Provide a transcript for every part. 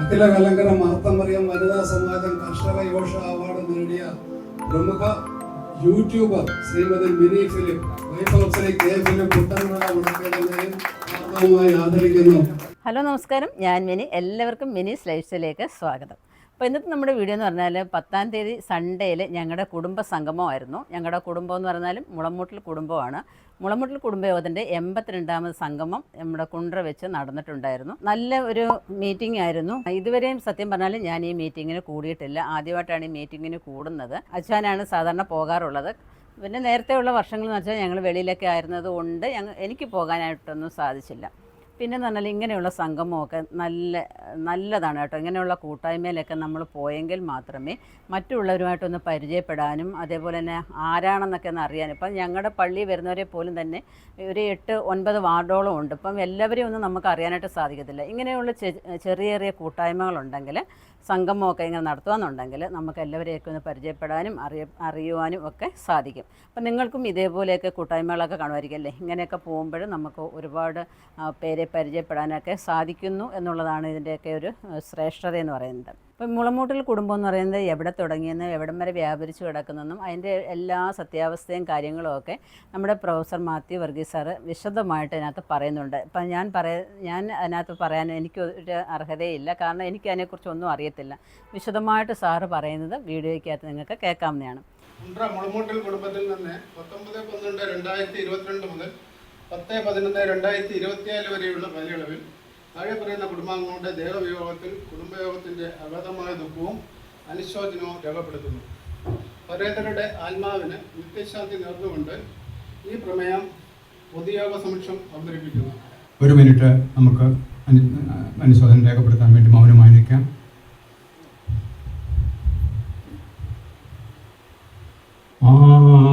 അഖില കലങ്കര മാർത്തമറിയം വനിതാ സമാജം കർഷക യോഷ അവാർഡ് നേടിയ പ്രമുഖ YouTuber Shrimati Mini Philip wife of Shri K Philip Puthenmala ഉണക്കേണ്ടതിനെയും ആർദ്രമായി ആദരിക്കുന്നു. ഹലോ നമസ്കാരം, ഞാൻ മിനി. എല്ലാവർക്കും മിനീസ് ലൈഫ് സ്റ്റൈലിലേക്ക് സ്വാഗതം. അപ്പോൾ ഇന്നത്തെ നമ്മുടെ വീഡിയോ എന്ന് പറഞ്ഞാൽ 10-ാം തീയതി സൺഡേയിൽ ഞങ്ങളുടെ കുടുംബ സംഗമമായിരുന്നു. ഞങ്ങളുടെ കുടുംബം എന്ന് പറഞ്ഞാലും മുളമൂട്ടിൽ കുടുംബമാണ്. മുളമൂട്ടിൽ കുടുംബയോഗത്തിൻ്റെ 82ാമത് സംഗമം നമ്മുടെ കുണ്ട്ര വെച്ച് നടന്നിട്ടുണ്ടായിരുന്നു. നല്ല ഒരു മീറ്റിംഗ് ആയിരുന്നു. ഇതുവരെയും സത്യം പറഞ്ഞാൽ ഞാൻ ഈ മീറ്റിങ്ങിന് കൂടിയിട്ടില്ല. ആദ്യമായിട്ടാണ് ഈ മീറ്റിങ്ങിന് കൂടുന്നത്. അച്ഛനാണ് സാധാരണ പോകാറുള്ളത്. പിന്നെ നേരത്തെയുള്ള വർഷങ്ങളെന്ന് വെച്ചാൽ ഞങ്ങൾ വെളിയിലൊക്കെ ആയിരുന്നത് കൊണ്ട് എനിക്ക് പോകാനായിട്ടൊന്നും സാധിച്ചില്ല. പിന്നെന്ന് പറഞ്ഞാൽ ഇങ്ങനെയുള്ള സംഗമമൊക്കെ നല്ലതാണ് കേട്ടോ. ഇങ്ങനെയുള്ള കൂട്ടായ്മയിലൊക്കെ നമ്മൾ പോയെങ്കിൽ മാത്രമേ മറ്റുള്ളവരുമായിട്ടൊന്ന് പരിചയപ്പെടാനും അതേപോലെ തന്നെ ആരാണെന്നൊക്കെ ഒന്ന് അറിയാനും. ഇപ്പം ഞങ്ങളുടെ പള്ളി വരുന്നവരെ പോലും തന്നെ ഒരു 8-9 വാർഡോളം ഉണ്ട്. ഇപ്പം എല്ലാവരെയും ഒന്നും നമുക്ക് അറിയാനായിട്ട് സാധിക്കത്തില്ല. ഇങ്ങനെയുള്ള ചെറിയ ചെറിയ കൂട്ടായ്മകളുണ്ടെങ്കിൽ സംഗമമൊക്കെ ഇങ്ങനെ നടത്തുകയെന്നുണ്ടെങ്കിൽ നമുക്ക് എല്ലാവരെയൊക്കെ ഒന്ന് പരിചയപ്പെടാനും അറിയുവാനും ഒക്കെ സാധിക്കും. അപ്പം നിങ്ങൾക്കും ഇതേപോലെയൊക്കെ കൂട്ടായ്മകളൊക്കെ കാണുമായിരിക്കും അല്ലേ. ഇങ്ങനെയൊക്കെ പോകുമ്പോൾ നമുക്ക് ഒരുപാട് പേരെ പരിചയപ്പെടാനൊക്കെ സാധിക്കുന്നു എന്നുള്ളതാണ് ഇതിൻ്റെയൊക്കെ ഒരു ശ്രേഷ്ഠത എന്ന് പറയുന്നത്. ഇപ്പം മുളമൂട്ടിൽ കുടുംബം എന്ന് പറയുന്നത് എവിടെ തുടങ്ങിയെന്നും എവിടം വരെ വ്യാപരിച്ചു കിടക്കുന്നെന്നും അതിൻ്റെ എല്ലാ സത്യാവസ്ഥയും കാര്യങ്ങളും ഒക്കെ നമ്മുടെ പ്രൊഫസർ മാത്യു വർഗീസ് സാറ് വിശദമായിട്ട് അതിനകത്ത് പറയുന്നുണ്ട്. ഇപ്പം ഞാൻ അതിനകത്ത് പറയാൻ എനിക്കൊരു അർഹതയില്ല, കാരണം എനിക്ക് അതിനെക്കുറിച്ചൊന്നും അറിയത്തില്ല. വിശദമായിട്ട് സാറ് പറയുന്നത് വീഡിയോയ്ക്കകത്ത് നിങ്ങൾക്ക് കേൾക്കാവുന്നതാണ്. മുളമൂട്ടിൽ കുടുംബത്തിൽ നിന്ന് 19/12/2022 മുതൽ 10/11/2024 വരെയുള്ള കാലയളവിൽ താഴെ പറയുന്ന കുടുംബാംഗങ്ങളുടെ ദേഹവിയോഗത്തിൽ കുടുംബയോഗത്തിൻ്റെ അഗാധമായ ദുഃഖവും അനുശോചനവും രേഖപ്പെടുത്തുന്നു. പരേതരുടെ ആത്മാവിന് നിത്യശാന്തി നേർന്നുകൊണ്ട് ഈ പ്രമേയം പൊതുയോഗ സമക്ഷം അവതരിപ്പിക്കുന്നു. 1 മിനിറ്റ് നമുക്ക് അനുശോചനം രേഖപ്പെടുത്താൻ വേണ്ടി മൗനമായി നിൽക്കാം.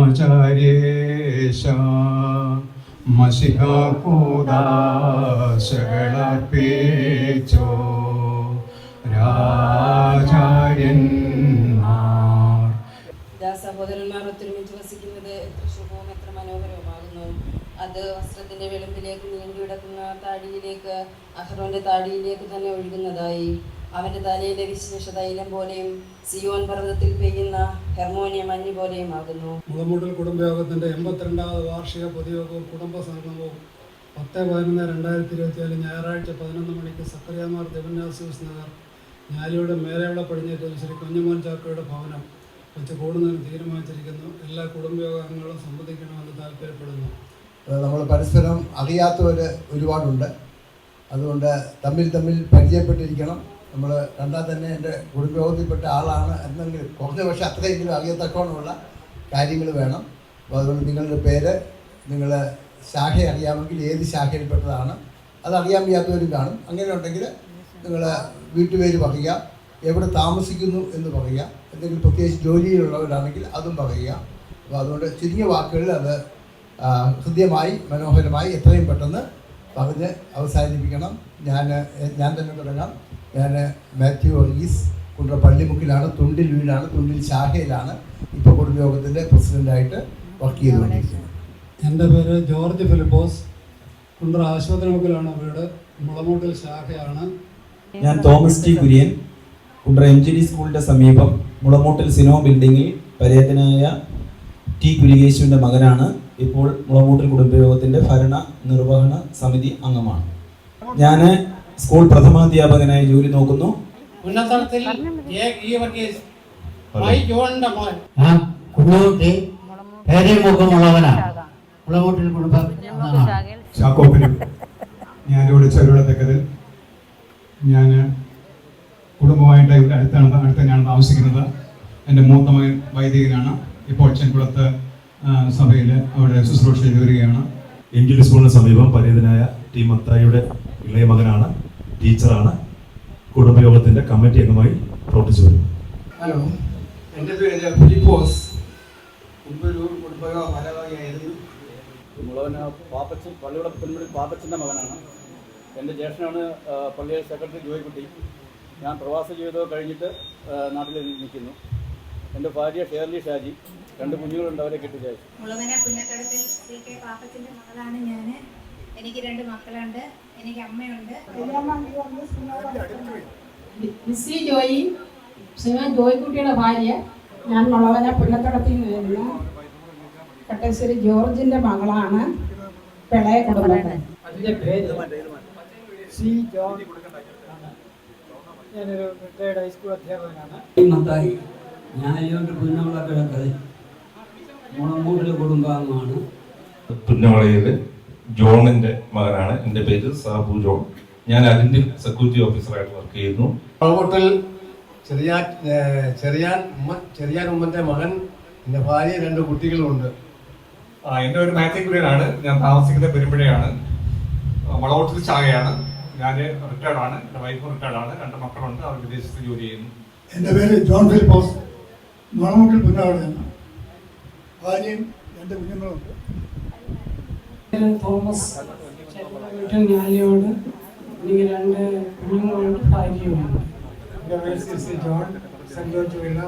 ആചാര്യേശ മസിഹാകൂദാശകളർപ്പിച്ചോ രാജാര്യന്മാർ. സഹോദരന്മാർ ഒത്തൊരുമിച്ച് വസിക്കുന്നത് എത്ര ശുഭവും എത്ര മനോഹരവുമാകുന്നു. അത് വസ്ത്രത്തിന്റെ വെളുമ്പിലേക്ക് നീണ്ടിടക്കുന്ന താടിയിലേക്ക്, അഹ്റോന്റെ താടിയിലേക്ക് തന്നെ ഒഴുകുന്നതായി. അവന്റെ തലയിലെ വിശേഷ തൈലം പോലെയും സിയോൻ പർവ്വതത്തിൽ പെയ്യുന്ന ഹെർമോനിയ മഞ്ഞ് പോലെയും ആകുന്നു. മുളമൂട്ടിൽ കുടുംബയോഗത്തിന്റെ 82ാമത് വാർഷിക പൊതുയോഗവും കുടുംബ സംഗമവും 10/11/2024 ഞായറാഴ്ച 11 മണിക്ക് സക്കറിയാമാർ ദേവന്യാസൂസ് നഗർ ഞാലിയുടെ മേലെയുള്ള പടിഞ്ഞേറ്റ് ശ്രീ കുഞ്ഞുമോൻ ചാക്കോയുടെ ഭവനം വെച്ച് കൂടുന്നതിന് തീരുമാനിച്ചിരിക്കുന്നു. എല്ലാ കുടുംബയോഗങ്ങളും സംബന്ധിക്കണമെന്ന് താല്പര്യപ്പെടുന്നു. നമ്മൾ പരസ്പരം അറിയാത്തവർ ഒരുപാടുണ്ട്. അതുകൊണ്ട് തമ്മിൽ പരിചയപ്പെട്ടിരിക്കണം. നമ്മൾ കണ്ടാൽ തന്നെ എൻ്റെ കുടുംബയോഗത്തിൽപ്പെട്ട ആളാണ് എന്നെങ്കിലും കുറഞ്ഞ പക്ഷേ അത്രയെങ്കിലും അറിയത്തക്കോണമുള്ള കാര്യങ്ങൾ വേണം. അപ്പോൾ അതുകൊണ്ട് നിങ്ങളുടെ പേര്, നിങ്ങൾ ശാഖ അറിയാമെങ്കിൽ ഏത് ശാഖയിൽപ്പെട്ടതാണ്, അതറിയാൻ വയ്യാത്തവരും കാണും. അങ്ങനെ ഉണ്ടെങ്കിൽ നിങ്ങൾ വീട്ടുപേര് പറയുക, എവിടെ താമസിക്കുന്നു എന്ന് പറയുക, എന്തെങ്കിലും പ്രത്യേകിച്ച് ജോലിയിലുള്ളവരാണെങ്കിൽ അതും പറയുക. അപ്പോൾ അതുകൊണ്ട് ചുരുങ്ങിയ വാക്കുകളിൽ അത് ഹൃദ്യമായി മനോഹരമായി എത്രയും പെട്ടെന്ന് പറഞ്ഞ് അവസാനിപ്പിക്കണം. ഞാൻ തന്നെ തുടങ്ങാം. ഞാൻ മാത്യു വർഗീസ്, കുണ്ട്ര പള്ളിമുക്കിലാണ്, തുണ്ടിൽ വീടാണ്, തുണ്ടിൽ ശാഖയിലാണ് ഇപ്പോൾ കുടുംബയോഗത്തിൻ്റെ പ്രസിഡൻ്റായിട്ട് വർക്ക് ചെയ്തുകൊണ്ടിരിക്കുന്നത്. എൻ്റെ പേര് ജോർജ് ഫിലിപ്പോസ്, കുണ്ട്ര ആശുപത്രിമുക്കിലാണ് വീട്, മുളമൂട്ടിൽ ശാഖയാണ്. ഞാൻ Thomas T Kurian, Kundara MGD സ്കൂളിൻ്റെ സമീപം മുളമൂട്ടിൽ സിനോ ബിൽഡിങ്ങിൽ പരേതനായ ടി കുര്യകേശുവിൻ്റെ മകനാണ്. ഇപ്പോൾ മുളമൂട്ടിൽ കുടുംബയോഗത്തിൻ്റെ ഭരണ നിർവഹണ സമിതി അംഗമാണ്. ഞാൻ സ്കൂൾ പ്രഥമാധ്യാപകനായി ജോലി നോക്കുന്നു. ചാക്കോപ്പനും ഞാനിവിടെ ചെറുവിളത്തക്കതിൽ ഞാൻ കുടുംബമായിട്ട് ഇവിടെ അടുത്താണ് താമസിക്കുന്നത്. എൻ്റെ മൂത്ത മകൻ വൈദികനാണ്. ഇപ്പോൾ ചെൻകുളത്ത് സഭയിൽ അവിടെ ശുശ്രൂഷ ചെയ്തു വരികയാണ്. MGD സ്കൂളിന് സമീപം പരേതനായ ടി മത്തായിയുടെ ഇളയ മകനാണ്, ടീച്ചറാണ്. കുടുംബയോഗത്തിൻ്റെ കമ്മിറ്റി അംഗമായി പ്രവർത്തിച്ചു വരുന്നു. ഹലോ, എൻ്റെ പേര് ഫിലിപ്പോസ്, കുടുംബയോഗ ഭാരവാഹിയായിരുന്നു. പള്ളിയുടെ പാപ്പച്ചൻ്റെ മകനാണ്. എൻ്റെ ജ്യേഷ്ഠനാണ് പള്ളിയുടെ സെക്രട്ടറി ജോയിക്കുട്ടി. ഞാൻ പ്രവാസ ജീവിതം കഴിഞ്ഞിട്ട് നാട്ടിൽ നിൽക്കുന്നു. എൻ്റെ ഭാര്യ ഷേർലി ഷാജി, 2 കുഞ്ഞുങ്ങളുണ്ട്, അവരെ കെട്ടിച്ചയച്ചു. മുളവന പുന്നക്കടത്തിൽ CK പാപ്പച്ചൻ്റെ മകളാണ് ഞാൻ. എനിക്ക് 2 മക്കളുണ്ട്. എനിക്ക് അമ്മയുണ്ട്. ലിസി ജോയി ശ്രീമാൻ ജോയിക്കുട്ടിയുടെ ഭാര്യ. ഞാൻ മുളവന പുന്നത്തടത്തിൽ നിന്ന് വരുന്ന കട്ടശ്ശേരി ജോർജിൻ്റെ മകളാണ്. പിളയ കുടുംബം. അതിൻ്റെ പേര് സി ജോൺ. ഞാനൊരു റിട്ടയർഡ് ഹൈസ്കൂൾ അധ്യാപകനാണ്. ഞാൻ അതിലോട്ട് പുന്നവള കിടക്കത് മുളമൂട്ടിലെ കുടുംബാംഗമാണ്. പുന്നവളയിലെ ജോണിൻ്റെ മകനാണ്. എൻ്റെ പേര് സാബു ജോൺ. ഞാൻ അതിൻ്റെ സെക്യൂരിറ്റി ഓഫീസറായിട്ട് വർക്ക് ചെയ്യുന്നു. മുളമൂട്ടിൽ ചെറിയാൻ ഉമ്മൻ്റെ മകൻ, എൻ്റെ ഭാര്യ, 2 കുട്ടികളുമുണ്ട്. എൻ്റെ ഒരു മാത്യു കുര്യനാണ്. ഞാൻ താമസിക്കുന്നത് പെരുമ്പഴയാണ്. മുളമൂട്ടിൽ ശാഖയാണ്. ഞാൻ റിട്ടയർഡാണ്. എൻ്റെ വൈഫ് റിട്ടയർഡാണ്. 2 മക്കളുണ്ട്. അവർ വിദേശത്ത് ജോലി ചെയ്യുന്നു. എൻ്റെ പേര് ജോൺ ഫിലിപ്പോസ്. മുളമൂട്ടിൽ പുന്നവളയാണ്. ഭാര്യയും 2 കുഞ്ഞുങ്ങളുണ്ട്. തോമസ് വീട്ടിൽ ഞാനിയോട്. എനിക്ക് 2 കുഞ്ഞുങ്ങളുണ്ട്, ഭാര്യയുമുണ്ട്. എൻ്റെ പേര് സി ജോൺ. സെൻറ് ജോർജ് വിള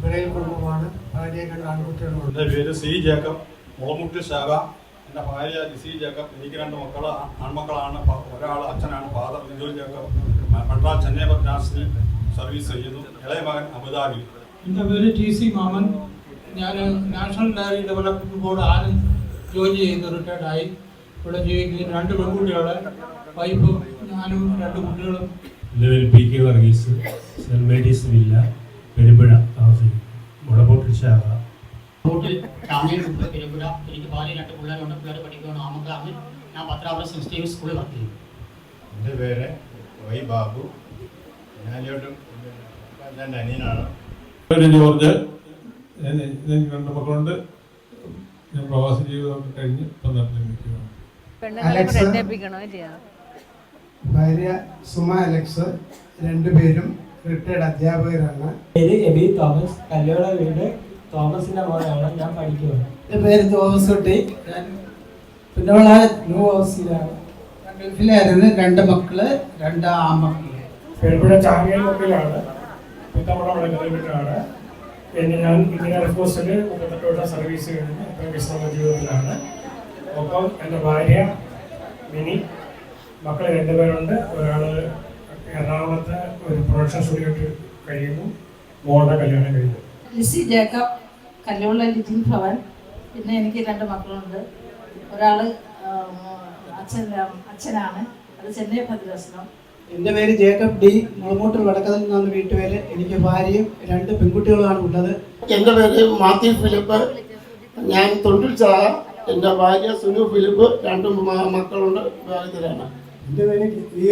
വിളയിൽ കുടുംബമാണ്. ഭാര്യ 2 ആൺകുട്ടികളുണ്ട്. എൻ്റെ പേര് സി ജേക്കബ്, മുളമൂട്ടിൽ ശാഖ. എൻ്റെ ഭാര്യ ലിസി ജേക്കബ്. എനിക്ക് 2 മക്കൾ, ആൺമക്കളാണ്. ഒരാൾ അച്ഛനാണ്, father Lijo Jacob. Madras Chennai national service ചെയ്യുന്നു. ഇളയ മകൻ അബുദാബി. എൻ്റെ പേര് TC മാമൻ. ഞാൻ national dairy development board Anand ജോലി ചെയ്ത് റിട്ടയർഡായി. ഇവിടെ ജീവിക്കുന്ന 2 പെൺകുട്ടികളെ, വൈഫും ഞാനും 2 കുട്ടികളും. എൻ്റെ പേര് PK Varghese, saint Mary's villa, Perumpuzha താമസിക്കുന്നു. മുളമൂട്ടിൽ ശാഖ. പെരുമ്പുഴ. എനിക്ക് ഭാര്യ 2 പിള്ളേരുണ്ട്. പിള്ളേർ പഠിക്കുകയാണ് ആമക്കാവിൽ. ഞാൻ പത്രാപുരം സെൻസിറ്റീവ് സ്കൂളിൽ വർക്ക് ചെയ്യുന്നു. എൻ്റെ പേര് വൈ ബാബു. ഞാനിലോട്ടും എൻ്റെ അനിയനാണ്. ജോർജ്. എനിക്ക് 2 മക്കളുണ്ട്. ഞാൻ പ്രവാസ ജീവിതമൊക്കെ കഴിഞ്ഞ് ഇപ്പം നാട്ടിൽ നിൽക്കുകയാണ്. ഭാര്യ സുമ അലക്സ്. 2 പേരും റിട്ടയർഡ് അധ്യാപകരാണ്. പേര് എബി തോമസ്. കല്യാണ വീട് തോമസിന്റെ മോനാണ്. ഞാൻ പഠിക്കുകയാണ്. എൻ്റെ പേര് തോമസ് കുട്ടി. ഞാൻ പുന്നവള ന്യൂ ഹൗസിലാണ്. ഞാൻ ഗൾഫിലായിരുന്നു. 2 മക്കള്, 2 ആൺമക്കള്. പെരുമ്പുഴ ചാങ്ങിയാണ്. വീട്ടാണ്. പിന്നെ ഞാൻ ഇന്ത്യൻ എയർഫോഴ്സിൽ 38 വർഷം സർവീസ് കഴിഞ്ഞ് ഇപ്പോൾ വിശ്രമ ജീവിതത്തിലാണ്. ഒപ്പം എൻ്റെ ഭാര്യ മിനി. മക്കൾ 2 പേരുണ്ട്. ഒരാൾ എറണാകുളത്ത് ഒരു പ്രൊഡക്ഷൻ സ്റ്റുഡിയോയിൽ കഴിയുന്നു. മോളുടെ കല്യാണം കഴിഞ്ഞു. ലിസി ജേക്കബ്, കല്ലുള്ള ലിറ്റിൽ ഭവൻ. പിന്നെ എനിക്ക് 2 മക്കളുണ്ട്. ഒരാൾ അച്ഛനാണ്. അത് ചെന്നൈ ഭദ്രാസനം. എൻ്റെ പേര് ജേക്കബ് ഡി. മുളമൂട്ടിൽ വടക്കതിൽ നിന്നാണ് വീട്ടുപേര്. എനിക്ക് ഭാര്യയും 2 പെൺകുട്ടികളുമാണ് ഉള്ളത്. എൻ്റെ പേര് മാത്യു ഫിലിപ്പ്. ഞാൻ തൊണ്ടിൽ ചായ. എൻ്റെ ഭാര്യ സുനു ഫിലിപ്പ്. 2 മക്കളുണ്ട്, വിവാഹിതരാണ്. എൻ്റെ പേര്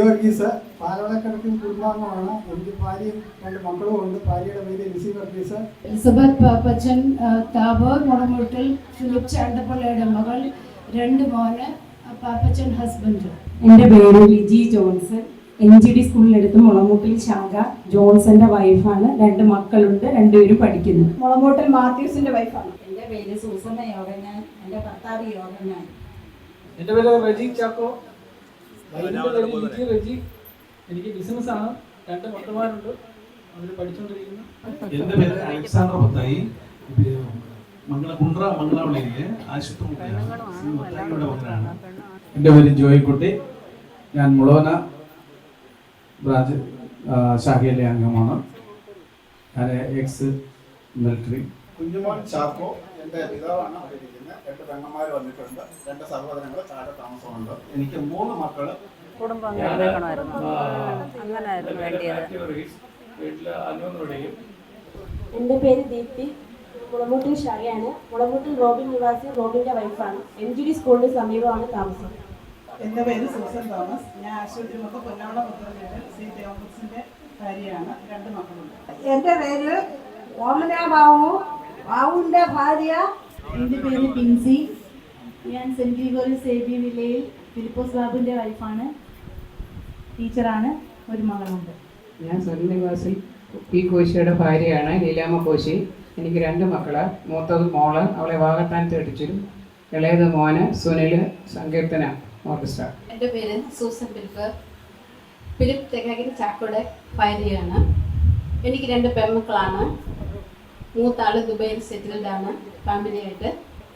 വർഗീസ്. പാലവളക്കിടക്കും കുടുംബാംഗമാണ്. എനിക്ക് ഭാര്യയും 2 മക്കളുമുണ്ട്. ഭാര്യയുടെ പേര് ലിസി വർഗീസ്. എലിസബത്ത് പാപ്പച്ചൻ താബോർ. മുളമൂട്ടിൽ ഫിലിപ്പ് ചാണ്ടപ്പള്ളയുടെ മകൾ. 2 മോന്. പാപ്പച്ചൻ ഹസ്ബൻഡ്. എൻ്റെ പേര് ലിജി ജോൺസൺ. NGD സ്കൂളിലെടുത്ത് മുളമൂട്ടിൽ ശാഖ. ജോൺസന്റെ വൈഫാണ്. 2 മക്കളുണ്ട്. 2 പേരും പഠിക്കുന്നു. മുളമൂട്ടിൽ മാത്യൂസിന്റെ വൈഫാണ്. എൻ്റെ പേര് സൂസമ്മ യോഗനാൻ. എൻ്റെ ഭർത്താവ് യോഗനാൻ. എൻ്റെ പേര് റെജി ചാക്കോ. റെജി. എനിക്ക് ബിസിനസ്സാണ്. 2 മക്കളുമാരുണ്ട്. അവർ പഠിച്ചുകൊണ്ടിരിക്കുന്നു. എൻ്റെ പേര് അലക്സാണ്ടർ മത്തായി. മംഗളവിളയിലെ ആശുപത്രിയുടെ മകനാണ്. എൻ്റെ പേര് ജോയിക്കുട്ടി. ഞാൻ മുളവന ബ്രാഞ്ച് ശാഖയിലെ അംഗമാണ്. ഞാൻ എക്സ് മിലിറ്ററി. കുഞ്ഞുമോൻ ചാക്കോ. എൻ്റെ പിതാവാണ് അവിടെ ഇരിക്കുന്നത്. 2 പെങ്ങന്മാർ വന്നിട്ടുണ്ട്. 2 സഹോദരങ്ങൾ താഴെ താമസമുണ്ട്. എനിക്ക് 3 മക്കള്. കുടുംബം അങ്ങനായിരുന്നു വേണ്ടിയത്. എൻ്റെ പേര് ദീപ്തി. മുളമൂട്ടിൽ ശാഖയാണ്. മുളമൂട്ടിൽ റോബിൻ നിവാസി. റോബിൻ്റെ വൈഫാണ്. NGD സ്കൂളിന് സമീപമാണ് താമസം. എൻ്റെ പേര് സൂസൻ തോമസ്. ഞാൻ ആശുപത്രി മൊത്തം പൊന്നാവള മുദ്രമേട്ട് സി തോമസിൻ്റെ ഭാര്യയാണ്. 2 മക്കളുണ്ട്. എൻ്റെ പേര് ഓമന ബാബു. ബാബുവിൻ്റെ ഭാര്യ. എൻ്റെ പേര് പിൻസി. ഞാൻ സെൻറ് ഗ്രിഗോറിയസ് AB വില്ലയിൽ ഫിലിപ്പോസ് ബാബുവിൻ്റെ വൈഫാണ്. ടീച്ചറാണ്. 1 മകളുണ്ട്. ഞാൻ സ്വന്തനിവാസിൽ P കോശിയുടെ ഭാര്യയാണ്. ലീലാമ്മ കോശി. എനിക്ക് 2 മക്കള്. മൂത്തത് മോള്, അവളെ വാകത്താനത്ത് കെട്ടിച്ചു. ഇളയത് മോന് സുനിൽ, സങ്കീർത്തന ഓർക്കസ്ട്ര. എൻ്റെ പേര് സൂസൻ ഫിലിപ്പ് തെക്കാകിരി ചാക്കോയുടെ ഭാര്യയാണ്. എനിക്ക് 2 പെൺമക്കളാണ്. മൂത്താൾ ദുബൈയിൽ സെറ്റിൽഡാണ് ഫാമിലിയായിട്ട്.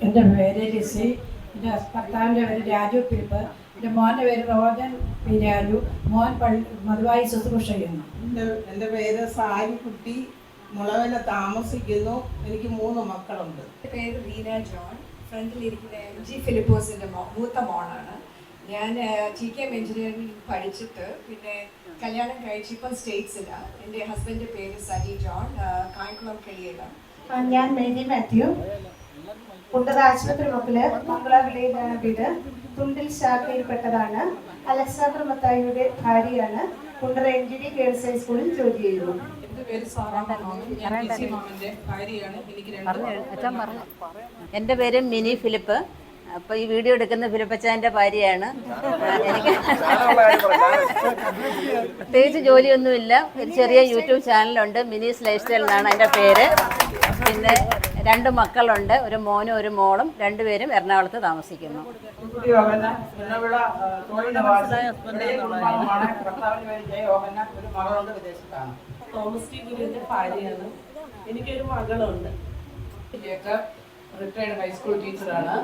എൻ്റെ പേര് ലിസി. എൻ്റെ ഭർത്താവിൻ്റെ പേര് രാജു ഫിലിപ്പ്. എൻ്റെ മോൻ്റെ പേര് റോജൻ പി രാജു. മോൻ മധുവായി ശുശ്രൂഷ ചെയ്യുന്നു. എൻ്റെ പേര് സാരിക്കുട്ടി, മുളവില താമസിക്കുന്നു. എനിക്ക് 3 മക്കളുണ്ട്. എൻ്റെ പേര് റീന ജോൺ. ഫ്രണ്ടിലിരിക്കുന്ന MG ഫിലിപ്പോസിൻ്റെ മൂത്ത മോളാണ് ഞാൻ. TKM എഞ്ചിനീയറിംഗ് പഠിച്ചിട്ട് പിന്നെ കല്യാണം കഴിച്ചിപ്പം സ്റ്റേറ്റ്സിലാണ്. എൻ്റെ ഹസ്ബൻഡിൻ്റെ പേര് സജി ജോൺ, കായംകുളം കിളിയിലാണ്. ഞാൻ മേരി മാത്യു, കുണ്ടറ ആശുപത്രി മുക്കില് മംഗള വിളയിലാണ് വീട്. തുണ്ടിൽ ശാഖയിൽപ്പെട്ടതാണ്. അലക്സാണ്ടർ മത്തായിയുടെ ഭാര്യയാണ്. കുണ്ടറ NGD ഗേൾസ് ഹൈസ്കൂളിൽ ജോലി ചെയ്യുന്നു. എൻ്റെ പേര് സാറാ മാമൻ, ഞാൻ PC മാമൻ്റെ ഭാര്യയാണ്. എനിക്ക് 2 മക്കൾ. എൻ്റെ പേര് മിനി ഫിലിപ്പ്. അപ്പോൾ ഈ വീഡിയോ എടുക്കുന്ന ഫിലിപ്പച്ചാൻ്റെ ഭാര്യയാണ്. എനിക്ക് പ്രത്യേകിച്ച് ജോലിയൊന്നുമില്ല. ഒരു ചെറിയ യൂട്യൂബ് ചാനലുണ്ട്, മിനീസ് ലൈഫ് സ്റ്റൈൽ എന്നാണ് അതിൻ്റെ പേര്. പിന്നെ 2 മക്കളുണ്ട്, ഒരു മോനും ഒരു മോളും. 2 പേരും എറണാകുളത്ത് താമസിക്കുന്നു. തോമസ് ടി കുര്യൻ്റെ ഭാര്യയാണ്. എനിക്കൊരു മകളുണ്ട്. റിട്ടയർഡ് ഹൈസ്കൂൾ ടീച്ചറാണ്.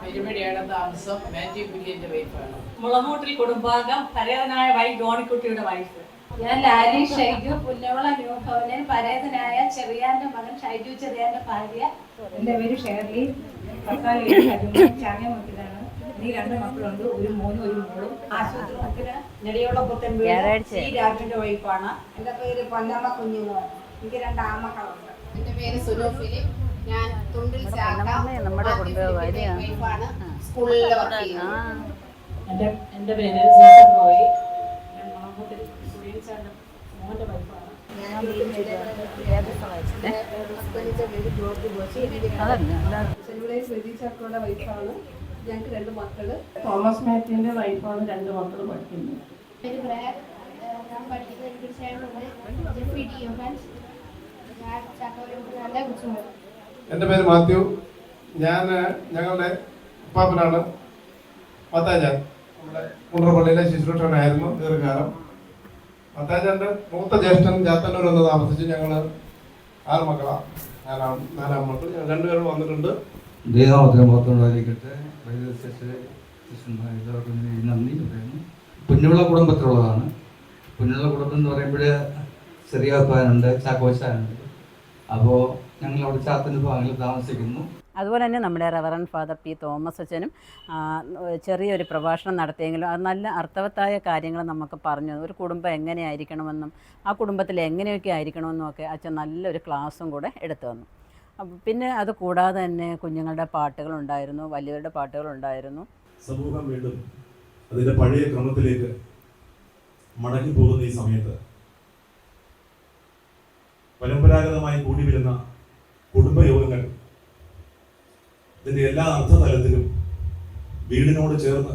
പെരുമടിയാണ് താമസം. മാത്യു കുര്യൻ്റെ വൈഫാണ്. മുളമൂട്ടിൽ കുടുംബാംഗം, പരേതനായ ജോണിക്കുട്ടിയുടെ വൈഫ്. ഞാൻ ലാലി ഷൈജു, പുന്നവള ന്യൂ ഭവനിൽ പരേതനായ ചെറിയാന്റെ മകൻ ഷൈജു ചെറിയാന്റെ ഭാര്യ. എൻ്റെ പേര് ഷേർലി, ചാങ്ങമുക്കിലാണ്. എനിക്ക് 2 മക്കളുണ്ട്, ഒരു മോനും ഒരു മോളും. ആശുപത്രി മുക്കിന് നെടിയോളം പുത്തൻ രാജുവിൻ്റെ വൈഫാണ്. എൻ്റെ പേര് പൊന്നമ്മ കുഞ്ഞുമോൻ. എനിക്ക് 2 ആൺമക്കളുണ്ട്. എൻ്റെ പേര് സുനു ഫിലിപ്പ്. ഞാൻ തുണ്ടിൽ നമ്മുടെ കുടുംബമാണ്. സ്കൂളിൽ വർക്ക് ചെയ്യുന്നു. എൻ്റെ പേര് സൂസൻ റോയ്. ഞാൻ മുളമൂട്ടിൽ സുരേന്ദ്രൻ്റെ മോൻ്റെ വൈഫാണ്. ചക്കോടെ വൈഫാണ്. ഞങ്ങൾക്ക് 2 മക്കള്. തോമസ് മാത്യുവിൻ്റെ വൈഫാണ്. 2 മക്കൾ പഠിക്കുന്നു. എൻ്റെ പേര് മാത്യു. ഞങ്ങളുടെ ഉപ്പാപ്പനാണ് മത്താജാൻ. നമ്മുടെ കുണ്ടറപ്പള്ളിയിലെ ശുശ്രൂഷകനായിരുന്നു ദീർഘകാലം. മത്താജാൻ്റെ മൂത്ത ജ്യേഷ്ഠൻ ചാത്തന്നൂർ വന്ന് താമസിച്ച്. ഞങ്ങൾ 6 മക്കളാണ്. 4 മക്കൾ. ഞങ്ങൾ 2 പേരും വന്നിട്ടുണ്ട്. ദൈവത്തിന് മഹത്വമുണ്ടായിരിക്കട്ടെ. റെയിൽവേ സ്റ്റേഷനിൽ നന്ദി പറയുന്നു. പുന്നവിള കുടുംബത്തിലുള്ളതാണ്. പുന്നവിള കുടുംബം എന്ന് പറയുമ്പോൾ ചെറിയാപ്പാനുണ്ട്, ചാക്കോച്ചാനുണ്ട്. അപ്പോൾ ഞങ്ങൾ അവിടെ ചാത്തന്നൂർ ഭാഗങ്ങളിൽ താമസിക്കുന്നു. അതുപോലെ തന്നെ നമ്മുടെ റവറൻ ഫാദർ പി തോമസ് അച്ഛനും ചെറിയൊരു പ്രഭാഷണം നടത്തിയെങ്കിലും അത് നല്ല അർത്ഥവത്തായ കാര്യങ്ങൾ നമുക്ക് പറഞ്ഞു. ഒരു കുടുംബം എങ്ങനെയായിരിക്കണമെന്നും ആ കുടുംബത്തിൽ എങ്ങനെയൊക്കെ ആയിരിക്കണമെന്നും ഒക്കെ അച്ഛൻ നല്ലൊരു ക്ലാസ്സും കൂടെ എടുത്തു തന്നു. പിന്നെ അത് കൂടാതെ തന്നെ കുഞ്ഞുങ്ങളുടെ പാട്ടുകളുണ്ടായിരുന്നു, വലിയവരുടെ പാട്ടുകളുണ്ടായിരുന്നു. സമൂഹം വീണ്ടും അതിൻ്റെ പഴയ ക്രമത്തിലേക്ക് മടങ്ങി പോകുന്ന ഈ സമയത്ത് പരമ്പരാഗതമായി കൂടി വരുന്ന കുടുംബയോഗങ്ങൾ ഇതിൻ്റെ എല്ലാ അർത്ഥതലത്തിലും വീടിനോട് ചേർന്ന്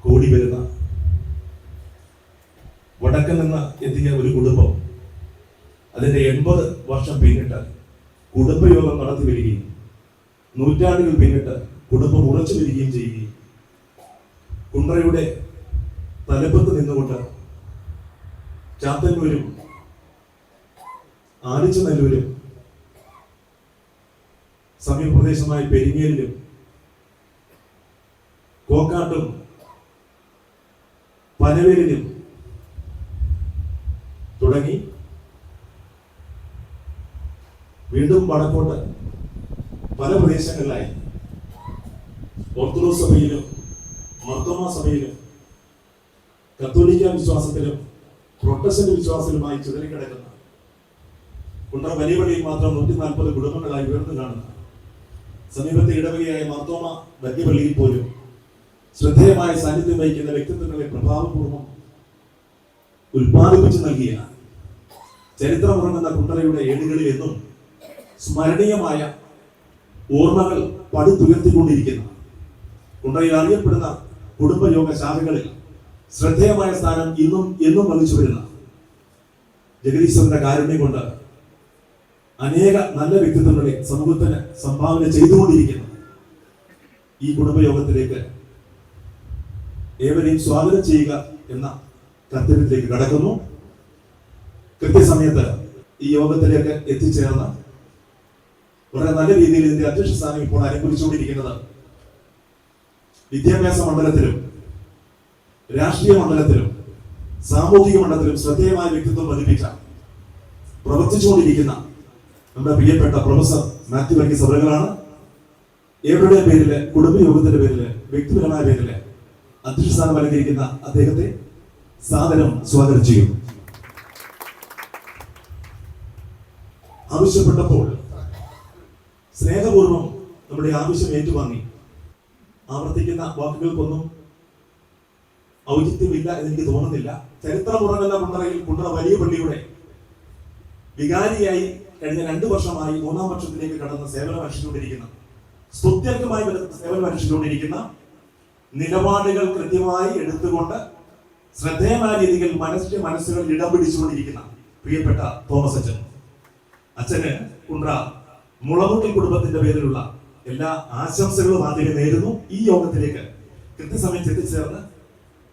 കൂടി വരുന്ന വടക്കിൽ നിന്ന് എത്തിയ ഒരു കുടുംബം അതിൻ്റെ 80 വർഷം പിന്നിട്ട് കുടുംബയോഗം നടത്തി വരികയും നൂറ്റാണ്ടുകൾ പിന്നിട്ട് കുടുംബം ഉറച്ചു വരികയും ചെയ്യുകയും കുണ്ടറയുടെ തലപ്പത്ത് നിന്നുകൊണ്ട് ചാത്തന്നൂരും ആലിച്ചനല്ലൂരും സമീപ പ്രദേശമായ പെരിങ്ങേലിലും കോക്കാട്ടും പനവേലിലും തുടങ്ങി വീണ്ടും വടക്കോട്ട് പല പ്രദേശങ്ങളിലായി ഓർത്തഡോക്സ് സഭയിലും മർത്തോമാ സഭയിലും കത്തോലിക്ക വിശ്വാസത്തിലും പ്രൊട്ടസ്റ്റന്റ് വിശ്വാസത്തിലുമായി ചിതറിക്കിടക്കുന്ന കുണ്ടറ വലിയ പള്ളിയിൽ മാത്രം 140 കുടുംബങ്ങളായി ഉയർന്നു കാണുന്ന സമീപത്തെ ഇടവകയായ മാർത്തോമ വലിയപള്ളിയിൽ പോലും ശ്രദ്ധേയമായ സാന്നിധ്യം വഹിക്കുന്ന വ്യക്തിത്വങ്ങളെ പ്രഭാവപൂർവ്വം ഉൽപ്പാദിപ്പിച്ചു നൽകിയ ചരിത്രമുറങ്ങുന്ന കുണ്ടറയുടെ ഏടുകളിൽ എന്നും സ്മരണീയമായ ഓർമ്മകൾ പടുത്തുയർത്തിക്കൊണ്ടിരിക്കുന്ന കുണ്ടറയിൽ അറിയപ്പെടുന്ന കുടുംബയോഗ ശാഖകളിൽ ശ്രദ്ധേയമായ സ്ഥാനം ഇന്നും എന്നും വഹിച്ചു വരുന്ന ജഗദീശ്വരന്റെ കാരുണ്യം കൊണ്ട് അനേക നല്ല വ്യക്തിത്വങ്ങളെ സമൂഹത്തിന് സംഭാവന ചെയ്തുകൊണ്ടിരിക്കുന്ന ഈ കുടുംബയോഗത്തിലേക്ക് ഏവരെയും സ്വാഗതം ചെയ്യുക എന്ന കർത്തവ്യത്തിലേക്ക് കടക്കുന്നു. കൃത്യസമയത്ത് ഈ യോഗത്തിലേക്ക് എത്തിച്ചേർന്ന വളരെ നല്ല രീതിയിൽ ഇതിന്റെ അധ്യക്ഷ സ്ഥാനം ഇപ്പോൾ അനുഭവിച്ചുകൊണ്ടിരിക്കുന്നത് വിദ്യാഭ്യാസ മണ്ഡലത്തിലും രാഷ്ട്രീയ മണ്ഡലത്തിലും സാമൂഹിക മണ്ഡലത്തിലും ശ്രദ്ധേയമായ വ്യക്തിത്വം പതിപ്പിച്ച പ്രവർത്തിച്ചുകൊണ്ടിരിക്കുന്ന നമ്മുടെ പ്രിയപ്പെട്ട പ്രൊഫസർ മാത്യു വർഗീസ് അവറുകളാണ്. ഏവരുടെ പേരില്, കുടുംബയോഗത്തിന്റെ പേരില്, വ്യക്തിപരമായ പേരില് അധ്യക്ഷ സ്ഥാനം അലങ്കരിക്കുന്ന അദ്ദേഹത്തെ സാദരം സ്വാഗതം ചെയ്യും. ആവശ്യപ്പെട്ടപ്പോൾ സ്നേഹപൂർവ്വം നമ്മുടെ ആവശ്യം ഏറ്റുവാങ്ങി. ആവർത്തിക്കുന്ന വാക്കുകൾക്കൊന്നും ഔചിത്യമില്ല എന്നെനിക്ക് തോന്നുന്നില്ല. ചരിത്രമുറങ്ങുന്ന കുണ്ടറ വലിയ പള്ളിയുടെ വികാരിയായി കഴിഞ്ഞ 2 വർഷമായി 3-ാം വർഷത്തിലേക്ക് കടന്ന് സേവനം അനുഷ്ഠിച്ചുകൊണ്ടിരിക്കുന്ന, സ്തുത്യർഹമായി സേവനം അനുഷ്ഠിച്ചുകൊണ്ടിരിക്കുന്ന, നിലപാടുകൾ കൃത്യമായി എടുത്തുകൊണ്ട് ശ്രദ്ധേയമായ രീതിയിൽ മനസ്സുകളിൽ ഇടം പിടിച്ചുകൊണ്ടിരിക്കുന്ന പ്രിയപ്പെട്ട തോമസ് അച്ഛന് കുണ്ട്ര മുളമുട്ടിൽ കുടുംബത്തിന്റെ പേരിലുള്ള എല്ലാ ആശംസകളും ആദ്യമേ നേരുന്നു. ഈ യോഗത്തിലേക്ക് കൃത്യസമയത്ത് എത്തിച്ചേർന്ന്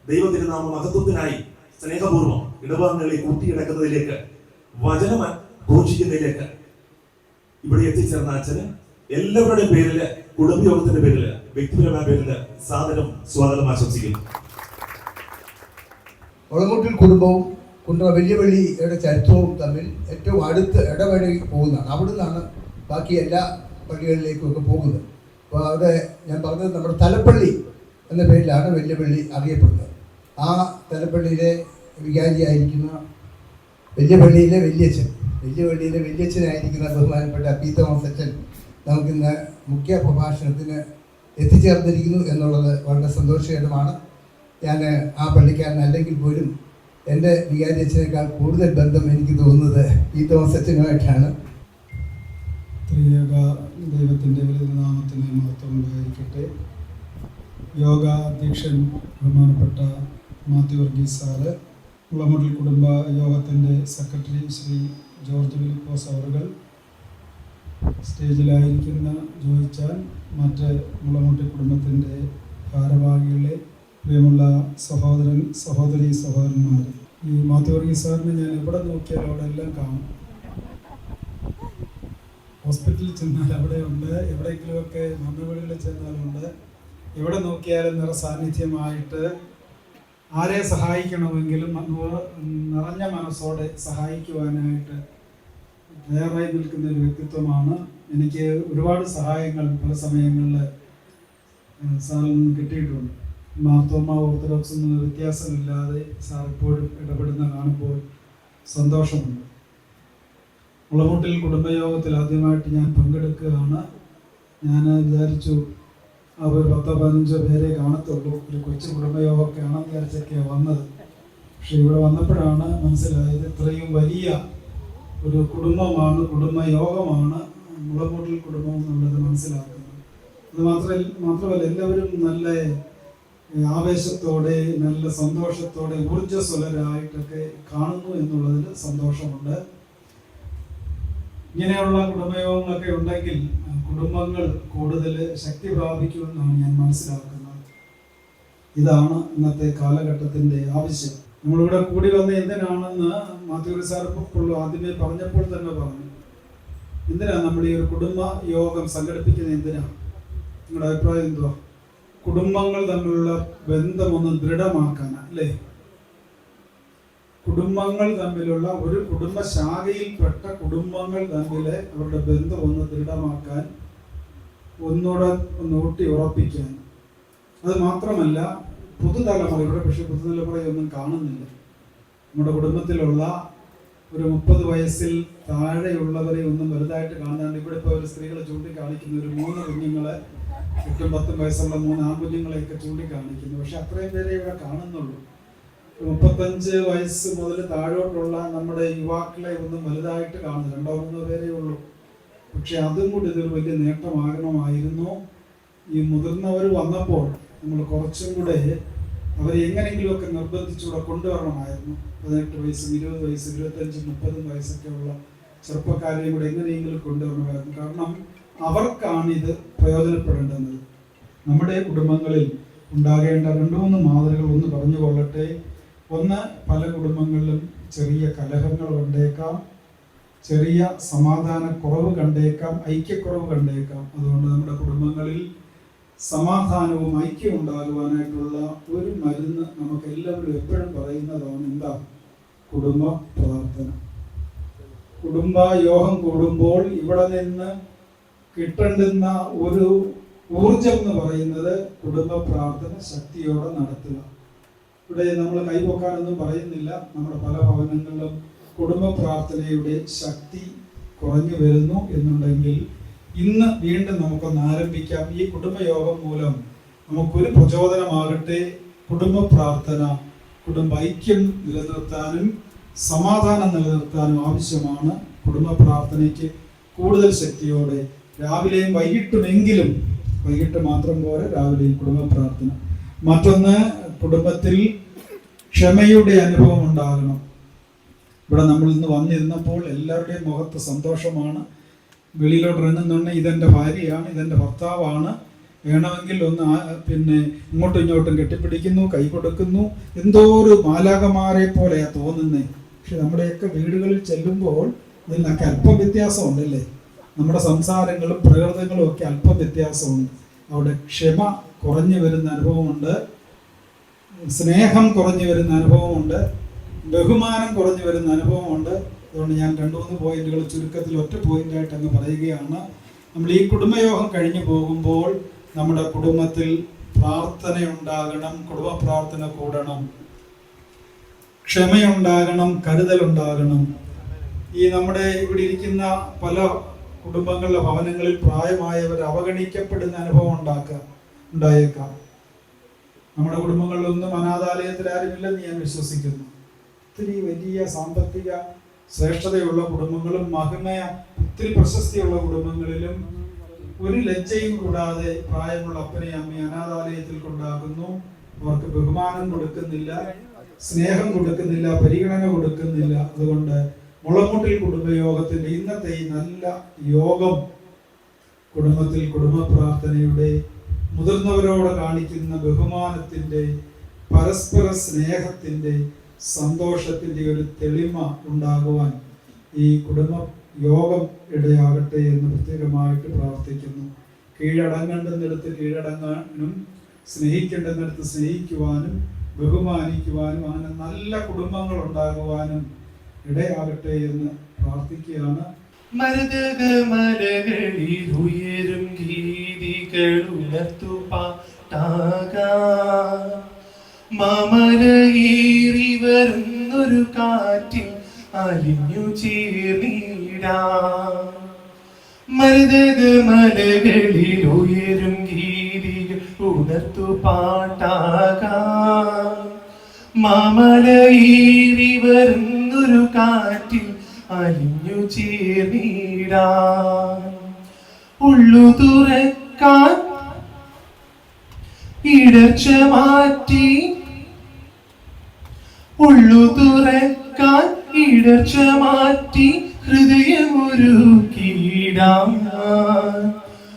ദൈവതിരുനാമ മഹത്വത്തിനായി സ്നേഹപൂർവ്വം ഇടപാടുകളെ കൂട്ടിയിടക്കുന്നതിലേക്ക്, വചനം ഘോഷിക്കുന്നതിലേക്ക് ഇവിടെ എത്തിച്ചേർന്ന അച്ഛന് എല്ലാവരുടെയും പേരില്, കുടുംബയോഗത്തിന്റെ പേരില്, വ്യക്തിപരമായ പേരില് സാദരം സ്വാഗതം ആശംസിക്കുന്നു. മുളമുട്ടിൽ കുടുംബവും കുണ്ട്ര വലിയ പള്ളിയുടെ ചരിത്രവും തമ്മിൽ ഏറ്റവും അടുത്ത് ഇടപഴകി പോകുന്നതാണ്. അവിടുന്നാണ് ബാക്കി എല്ലാ പള്ളികളിലേക്കും ഒക്കെ പോകുന്നത്. അപ്പോൾ അവിടെ ഞാൻ പറഞ്ഞത് നമ്മുടെ തലപ്പള്ളി എന്ന പേരിലാണ് വലിയ പള്ളി അറിയപ്പെടുന്നത്. ആ തലപ്പള്ളിയിലെ വികാരിയായിരിക്കുന്ന വലിയ പള്ളിയിലെ വലിയച്ഛനായിരിക്കുന്ന ബഹുമാനപ്പെട്ട പി തോമസ് അച്ഛൻ നമുക്കിന്ന് മുഖ്യ പ്രഭാഷണത്തിന് എത്തിച്ചേർന്നിരിക്കുന്നു എന്നുള്ളത് വളരെ സന്തോഷകരമാണ്. ഞാൻ ആ പള്ളിക്കാരനല്ലെങ്കിൽ പോലും എൻ്റെ വികാരി അച്ഛനേക്കാൾ കൂടുതൽ ബന്ധം എനിക്ക് തോന്നുന്നത് പി തോമസ് അച്ഛനുമായിട്ടാണ്. ത്രിയേക ദൈവത്തിൻ്റെ വലിയ നാമത്തിന് മഹത്വം ഉണ്ടായിരിക്കട്ടെ. യോഗ അധ്യക്ഷൻ ബഹുമാനപ്പെട്ട മാത്യു വർഗീസ് സാറ്, മുളമുട്ടിൽ കുടുംബ യോഗത്തിൻ്റെ സെക്രട്ടറി ശ്രീ ജോർജ് ഫിലിപ്പോസ് അവറുകൾ, സ്റ്റേജിലായിരിക്കുന്ന ജോയിച്ചാൻ, മറ്റ് മുളമുട്ടിൽ കുടുംബത്തിൻ്റെ ഭാരവാഹികളെ, പ്രിയമുള്ള സഹോദരന്മാർ, ഈ മാത്യു വർഗീസ് സാറിനെ ഞാൻ എവിടെ നോക്കിയാലും അവിടെ എല്ലാം കാണും. ഹോസ്പിറ്റലിൽ ചെന്നാൽ അവിടെയുണ്ട്, എവിടെയെങ്കിലുമൊക്കെ മണ്ണുകളിൽ ചെന്നാലുണ്ട്. എവിടെ നോക്കിയാലും നിറസാന്നിധ്യമായിട്ട് ആരെ സഹായിക്കണമെങ്കിലും നിറഞ്ഞ മനസ്സോടെ സഹായിക്കുവാനായിട്ട് തയ്യാറായി നിൽക്കുന്ന ഒരു വ്യക്തിത്വമാണ്. എനിക്ക് ഒരുപാട് സഹായങ്ങൾ പല സമയങ്ങളിൽ സാറിൽ നിന്ന് കിട്ടിയിട്ടുണ്ട്. മാർത്തോമ ഓർത്തഡോക്സ് എന്ന വ്യത്യാസമില്ലാതെ സാർ എപ്പോഴും ഇടപെടുന്ന കാണുമ്പോൾ സന്തോഷമുണ്ട്. മുളമുട്ടിൽ കുടുംബയോഗത്തിൽ ആദ്യമായിട്ട് ഞാൻ പങ്കെടുക്കുകയാണ്. ഞാൻ വിചാരിച്ചു അവർ 10-15 പേരെ കാണത്തുള്ളൂ, ഒരു കൊച്ചു കുടുംബയോഗമൊക്കെ ആണെന്ന് വിചാരിച്ചൊക്കെയാണ് വന്നത്. പക്ഷെ ഇവിടെ വന്നപ്പോഴാണ് മനസ്സിലായത് ഇത്രയും വലിയ ഒരു കുടുംബമാണ്, കുടുംബയോഗമാണ് മുളമുട്ടിൽ കുടുംബം എന്നുള്ളത് മനസ്സിലാക്കുന്നത്. അത് മാത്രമല്ല എല്ലാവരും നല്ല ആവേശത്തോടെ, നല്ല സന്തോഷത്തോടെ, ഊർജ്ജസ്വലരായിട്ടൊക്കെ കാണുന്നു എന്നുള്ളതിൽ സന്തോഷമുണ്ട്. ഇങ്ങനെയുള്ള കുടുംബയോഗങ്ങളൊക്കെ ഉണ്ടെങ്കിൽ കുടുംബങ്ങൾ കൂടുതൽ ശക്തി പ്രാപിക്കുമെന്നാണ് ഞാൻ മനസ്സിലാക്കുന്നത്. ഇതാണ് ഇന്നത്തെ കാലഘട്ടത്തിൻ്റെ ആവശ്യം. നമ്മളിവിടെ കൂടി വന്ന എന്തിനാണെന്ന് മാത്യു സാർ ആദ്യമേ പറഞ്ഞപ്പോൾ തന്നെ പറഞ്ഞു. എന്തിനാണ് നമ്മൾ ഈ ഒരു കുടുംബ യോഗം സംഘടിപ്പിക്കുന്നത്? എന്തിനാണ്? നിങ്ങളുടെ അഭിപ്രായം എന്തുവാ? കുടുംബങ്ങൾ തമ്മിലുള്ള ബന്ധമൊന്ന് ദൃഢമാക്കാനാണ്, അല്ലേ? കുടുംബങ്ങൾ തമ്മിലുള്ള ഒരു കുടുംബ ശാഖയിൽപ്പെട്ട കുടുംബങ്ങൾ തമ്മിൽ അവരുടെ ബന്ധം ഒന്ന് ദൃഢമാക്കാൻ, ഒന്നുകൂടെ ഊട്ടി ഉറപ്പിക്കാൻ. അത് മാത്രമല്ല പുതുതലമുറ, ഇവിടെ പക്ഷെ പുതുതലമുറയൊന്നും കാണുന്നില്ല. നമ്മുടെ കുടുംബത്തിലുള്ള ഒരു 30 വയസ്സിൽ താഴെയുള്ളവരെ ഒന്നും വലുതായിട്ട് കാണാണ്ട് ഇവിടെ ഇപ്പോൾ ഒരു സ്ത്രീകളെ ചൂണ്ടിക്കാണിക്കുന്നു. ഒരു 3 കുഞ്ഞുങ്ങളെ, 8-10 വയസ്സുള്ള 3 ആൺകുഞ്ഞുങ്ങളെയൊക്കെ ചൂണ്ടിക്കാണിക്കുന്നു. പക്ഷെ അത്രയും പേരെ ഇവിടെ കാണുന്നുള്ളൂ. 35 വയസ്സ് മുതൽ താഴോട്ടുള്ള നമ്മുടെ യുവാക്കളെ ഒന്നും വലുതായിട്ട് കാണുന്നു. 2-3 പേരേ ഉള്ളൂ. പക്ഷെ അതും കൂടി ഇതൊരു വലിയ നേട്ടമാകണമായിരുന്നു. ഈ മുതിർന്നവർ വന്നപ്പോൾ നമ്മൾ കുറച്ചും കൂടെ അവരെ എങ്ങനെയെങ്കിലുമൊക്കെ നിർബന്ധിച്ചുകൂടെ കൊണ്ടുവരണമായിരുന്നു. 18 വയസ്സും 20 വയസ്സും 25, 30 വയസ്സൊക്കെ ഉള്ള ചെറുപ്പക്കാരെയും കൂടെ എങ്ങനെയെങ്കിലും കൊണ്ടുവരണമായിരുന്നു. കാരണം അവർക്കാണ് ഇത് പ്രയോജനപ്പെടേണ്ടത്. നമ്മുടെ കുടുംബങ്ങളിൽ ഉണ്ടാകേണ്ട 2-3 മാതൃകകൾ ഒന്ന് പറഞ്ഞുകൊള്ളട്ടെ. ഒന്ന്, പല കുടുംബങ്ങളിലും ചെറിയ കലഹങ്ങൾ കണ്ടേക്കാം, ചെറിയ സമാധാനക്കുറവ് കണ്ടേക്കാം, ഐക്യക്കുറവ് കണ്ടേക്കാം. അതുകൊണ്ട് നമ്മുടെ കുടുംബങ്ങളിൽ സമാധാനവും ഐക്യവും ഉണ്ടാകുവാനായിട്ടുള്ള ഒരു മരുന്ന് നമുക്ക് എല്ലാവരും എപ്പോഴും പറയുന്നതാണ് എന്താ? കുടുംബ പ്രാർത്ഥന. കുടുംബ യോഗം കൂടുമ്പോൾ ഇവിടെ നിന്ന് കിട്ടേണ്ടുന്ന ഒരു ഊർജം എന്ന് പറയുന്നത് കുടുംബ പ്രാർത്ഥന ശക്തിയോടെ നടത്തുക. ഇവിടെ നമ്മൾ കൈപൊക്കാനൊന്നും പറയുന്നില്ല. നമ്മുടെ പല ഭവനങ്ങളിലും കുടുംബ പ്രാർത്ഥനയുടെ ശക്തി കുറഞ്ഞു വരുന്നു എന്നുണ്ടെങ്കിൽ ഇന്ന് വീണ്ടും നമുക്കൊന്ന് ആരംഭിക്കാം. ഈ കുടുംബയോഗം മൂലം നമുക്കൊരു പ്രചോദനമാകട്ടെ. കുടുംബ പ്രാർത്ഥന കുടുംബ ഐക്യം നിലനിർത്താനും സമാധാനം നിലനിർത്താനും ആവശ്യമാണ്. കുടുംബ പ്രാർത്ഥനയ്ക്ക് കൂടുതൽ ശക്തിയോടെ രാവിലെയും വൈകിട്ടുമെങ്കിലും, വൈകിട്ട് മാത്രം പോരെ, രാവിലെയും കുടുംബ പ്രാർത്ഥന. മറ്റൊന്ന്, കുടുംബത്തിൽ ക്ഷമയുടെ അനുഭവം ഉണ്ടാകണം. ഇവിടെ നമ്മൾ ഇന്ന് വന്നിരുന്നപ്പോൾ എല്ലാവരുടെയും മുഖത്ത് സന്തോഷമാണ്. വെളിയിലോട്ട് ഇറങ്ങുന്നുണ്ടെങ്കിൽ ഇതെൻ്റെ ഭാര്യയാണ്, ഇതെൻ്റെ ഭർത്താവാണ്, വേണമെങ്കിൽ ഒന്ന് ഇങ്ങോട്ടും ഇങ്ങോട്ടും കെട്ടിപ്പിടിക്കുന്നു, കൈ കൊടുക്കുന്നു. എന്തോ ഒരു മാലാകമാരെ പോലെയാണ് തോന്നുന്നത്. പക്ഷെ നമ്മുടെയൊക്കെ വീടുകളിൽ ചെല്ലുമ്പോൾ ഇതിനൊക്കെ അല്പം വ്യത്യാസമുണ്ടല്ലേ? നമ്മുടെ സംസാരങ്ങളും പ്രകൃതങ്ങളും ഒക്കെ അല്പം വ്യത്യാസമുണ്ട്. അവിടെ ക്ഷമ കുറഞ്ഞു വരുന്ന അനുഭവമുണ്ട്, സ്നേഹം കുറഞ്ഞു വരുന്ന അനുഭവമുണ്ട്, ബഹുമാനം കുറഞ്ഞു വരുന്ന അനുഭവമുണ്ട്. അതുകൊണ്ട് ഞാൻ 2-3 പോയിന്റുകൾ ചുരുക്കത്തിൽ ഒറ്റ പോയിന്റായിട്ട് അങ്ങ് പറയുകയാണ്. നമ്മൾ ഈ കുടുംബയോഗം കഴിഞ്ഞു പോകുമ്പോൾ നമ്മുടെ കുടുംബത്തിൽ പ്രാർത്ഥനയുണ്ടാകണം, കുടുംബ പ്രാർത്ഥന കൂടണം, ക്ഷമയുണ്ടാകണം, കരുതലുണ്ടാകണം. ഈ നമ്മുടെ ഇവിടെ ഇരിക്കുന്ന പല കുടുംബങ്ങളിലെ ഭവനങ്ങളിൽ പ്രായമായവർ അവഗണിക്കപ്പെടുന്ന അനുഭവം ഉണ്ടായേക്കാം. നമ്മുടെ കുടുംബങ്ങളിലൊന്നും അനാഥാലയത്തിൽ ആരുമില്ലെന്ന് ഞാൻ വിശ്വസിക്കുന്നു. ഒത്തിരി വലിയ സാമ്പത്തിക ശ്രേഷ്ഠതയുള്ള കുടുംബങ്ങളും ഒത്തിരി പ്രശസ്തിയുള്ള കുടുംബങ്ങളിലും ഒരു ലജ്ജയും കൂടാതെ പ്രായമുള്ള അപ്പനെയും അമ്മയും അനാഥാലയത്തിൽ കൊണ്ടാകുന്നു. അവർക്ക് ബഹുമാനം കൊടുക്കുന്നില്ല, സ്നേഹം കൊടുക്കുന്നില്ല, പരിഗണന കൊടുക്കുന്നില്ല. അതുകൊണ്ട് മുളമുട്ടിൽ കുടുംബയോഗത്തിന്റെ ഇന്നത്തെ ഈ നല്ല യോഗം കുടുംബത്തിൽ കുടുംബ പ്രാർത്ഥനയുടെ, മുതിർന്നവരോട് കാണിക്കുന്ന ബഹുമാനത്തിന്റെ, പരസ്പര സ്നേഹത്തിന്റെ, സന്തോഷത്തിന്റെ ഒരു തെളിമ ഉണ്ടാകുവാൻ ഈ കുടുംബ യോഗം ഇടയാകട്ടെ എന്ന് പ്രത്യേകമായിട്ട് പ്രാർത്ഥിക്കുന്നു. കീഴടങ്ങേണ്ടുന്നിടത്ത് കീഴടങ്ങാനും സ്നേഹിക്കേണ്ടുന്നിടത്ത് സ്നേഹിക്കുവാനും ബഹുമാനിക്കുവാനും അങ്ങനെ നല്ല കുടുംബങ്ങൾ ഉണ്ടാകുവാനും ഇടയാകട്ടെ എന്ന് പ്രാർത്ഥിക്കുകയാണ്. മരതകമലകളിൽ ഉയരും ഗീതികളുണർത്തു പാട്ടാകാൻ മാമലയേറി വരുന്നൊരു കാറ്റിൽ അലിഞ്ഞു ചേർന്നിടാം. മരതകമലകളിൽ ഉയരും ഗീതികൾ ഉണർത്തു പാട്ടാകാൻ മാമലയേറി വരുന്നൊരു കാറ്റിൽ അലിഞ്ഞു ചേർന്നിടാൻ. ഉള്ളു തുറക്കാൻ ഇടർച്ച മാറ്റി, ഉള്ളു തുറക്കാൻ ഇടർച്ച മാറ്റി ഹൃദയമൊരുക്കിടാൻ.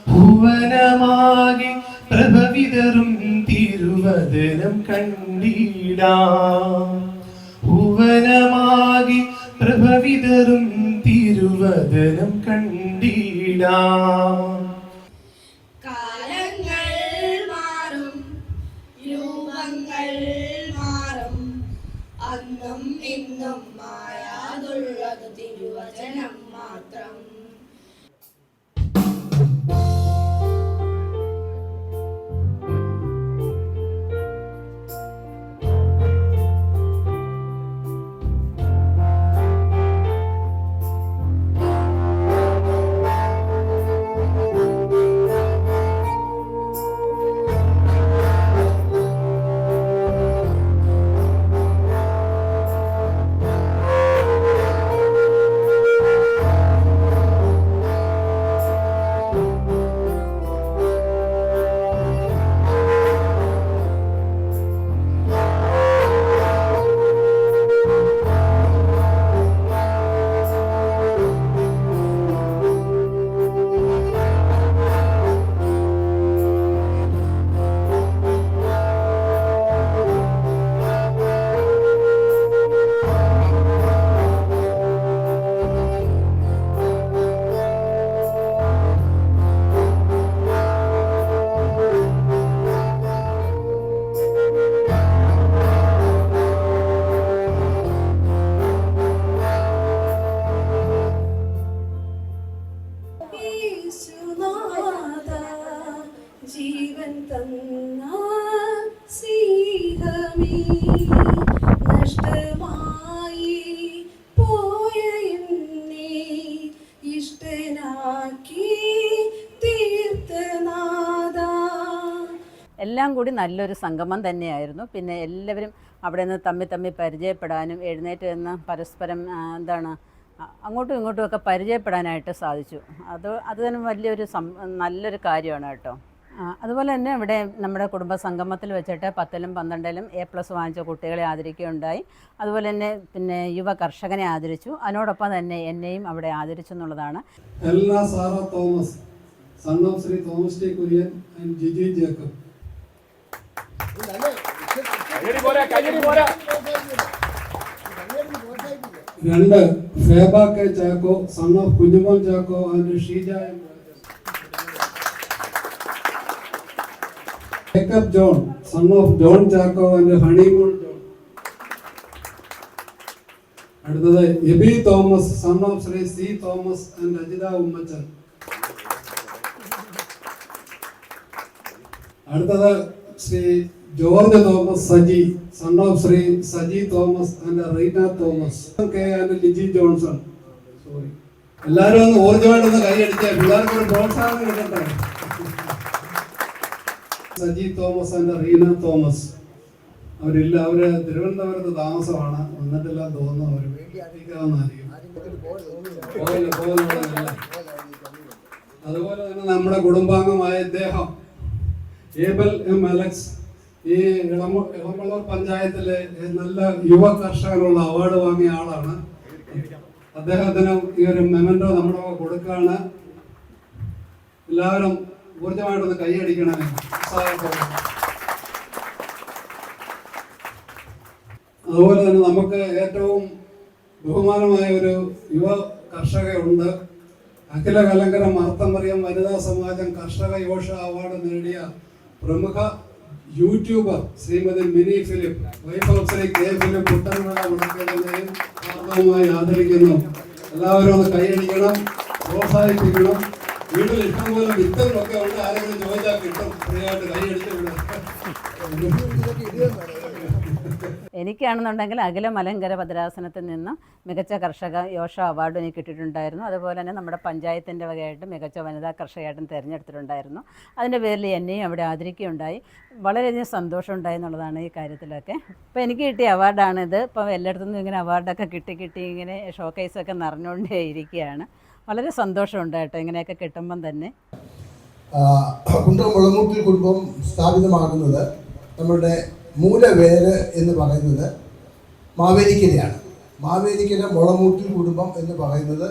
ഭുവനമാകെ പ്രഭവിതറും തിരുവദനം കണ്ടിടാൻ. ഭുവനമാകെ പ്രഭവിതറും തിരുവദനം കണ്ടിടാൻ. കാലങ്ങൾ മാറും, രൂപങ്ങൾ മാറും, അന്നും ഇന്നും മായാതുള്ളത് തിരുവചനം മാത്രം. എല്ലാം കൂടി നല്ലൊരു സംഗമം തന്നെയായിരുന്നു. പിന്നെ എല്ലാവരും അവിടെ നിന്ന് തമ്മിൽ പരിചയപ്പെടാനും എഴുന്നേറ്റ് നിന്ന് പരസ്പരം അങ്ങോട്ടും ഇങ്ങോട്ടും ഒക്കെ പരിചയപ്പെടാനായിട്ട് സാധിച്ചു. അത് തന്നെ വലിയൊരു നല്ലൊരു കാര്യമാണ് കേട്ടോ. അതുപോലെ തന്നെ ഇവിടെ നമ്മുടെ കുടുംബ സംഗമത്തിൽ വെച്ചിട്ട് 10ലും 12ലും A+ വാങ്ങിച്ച കുട്ടികളെ ആദരിക്കുകയുണ്ടായി. അതുപോലെ തന്നെ പിന്നെ യുവ കർഷകനെ ആദരിച്ചു. അതിനോടൊപ്പം തന്നെ എന്നെയും അവിടെ ആദരിച്ചു എന്നുള്ളതാണ്. Elna Sara Thomas, son of Shri Thomas T Kurian and Giji Jacob. രണ്ട് Feba K Chacko, son of Kunjumon Chacko and Sheeja M. Jacob John, son of John Chacko and Honeymoon John. അടുത്തത് Aby Thomas, son of Shri C Thomas and Ajitha Ummachan. അടുത്തത് Shri George Thomas Saji, son of Shri Saji Thomas and Reena Thomas. K and Liji Johnson. Sorry, എല്ലാവരും ഒന്ന് ഊർജ്ജമായിട്ടൊന്ന് കൈയടിച്ചാൽ പിള്ളേർക്ക് ഒരു പ്രോത്സാഹനം കിട്ടട്ടെ. സജി തോമസ് ആൻഡ് റീന തോമസ്. അവരില്ല, അവര് തിരുവനന്തപുരത്ത് താമസമാണ്, വന്നിട്ടെല്ലാം തോന്നുന്നു. അവർ വേണ്ടി അറിയിക്കാവുന്നതായിരിക്കും. അതുപോലെ തന്നെ നമ്മുടെ കുടുംബാംഗമായ ഇദ്ദേഹം ഏബൽ എം അലക്സ്, ഈ ഇളമ്പള്ളൂർ പഞ്ചായത്തിലെ നല്ല യുവ കർഷകനുള്ള അവാർഡ് വാങ്ങിയ ആളാണ്. അദ്ദേഹത്തിന് ഈ ഒരു മെമന്റോ നമ്മുടെ കൊടുക്കാണ്. എല്ലാവരും ഊർജമായിട്ടൊന്ന് കൈയടിക്കണമേ. അതുപോലെ തന്നെ നമുക്ക് ഏറ്റവും ബഹുമാനമായ ഒരു യുവ കർഷകയുണ്ട്. അഖില കലങ്കര മർത്തമറിയം വനിതാ സമാജം കർഷക യോഷ അവാർഡ് നേടിയ പ്രമുഖ YouTuber Shrimati Mini Philip, wife of Shri K Philip Puthenmala വിളക്കേണ്ടതിനെയും ഹാർദവമായി ആദരിക്കുന്നു. എല്ലാവരും ഒന്ന് കൈയടിക്കണം, പ്രോത്സാഹിപ്പിക്കണം. വീട്ടിൽ ഇഷ്ടംപോലെ വിത്തുകളൊക്കെ ഉണ്ട്, ആരെങ്കിലും ചോദിച്ചാൽ കിട്ടും. ഫ്രീയായിട്ട് കൈയടിച്ചു വിടാം. എനിക്കാണെന്നുണ്ടെങ്കിൽ അഖില മലങ്കര ഭദ്രാസനത്തിൽ നിന്നും മികച്ച കർഷക യോഷ അവാർഡ് എനിക്ക് കിട്ടിയിട്ടുണ്ടായിരുന്നു. അതുപോലെ തന്നെ നമ്മുടെ പഞ്ചായത്തിൻ്റെ വകയായിട്ട് മികച്ച വനിതാ കർഷകയായിട്ടും തിരഞ്ഞെടുത്തിട്ടുണ്ടായിരുന്നു. അതിൻ്റെ പേരിൽ എന്നെയും അവിടെ ആദരിക്കുകയുണ്ടായി. വളരെയധികം സന്തോഷമുണ്ടായി എന്നുള്ളതാണ് ഈ കാര്യത്തിലൊക്കെ. ഇപ്പോൾ എനിക്ക് കിട്ടിയ അവാർഡാണിത്. ഇപ്പോൾ എല്ലായിടത്തുനിന്നും ഇങ്ങനെ അവാർഡൊക്കെ കിട്ടി ഇങ്ങനെ ഷോക്കേസൊക്കെ നിറഞ്ഞുകൊണ്ടേ ഇരിക്കുകയാണ്. വളരെ സന്തോഷമുണ്ട് കേട്ടോ ഇങ്ങനെയൊക്കെ കിട്ടുമ്പം തന്നെ. കുണ്ടറ മുളമൂട്ടിൽ കുടുംബം സ്ഥാപിതമാകുന്നത് നമ്മളുടെ മൂലവേര് എന്ന് പറയുന്നത് മാവേലിക്കരയാണ്. മാവേലിക്കര മുളമൂട്ടിൽ കുടുംബം എന്ന് പറയുന്നത്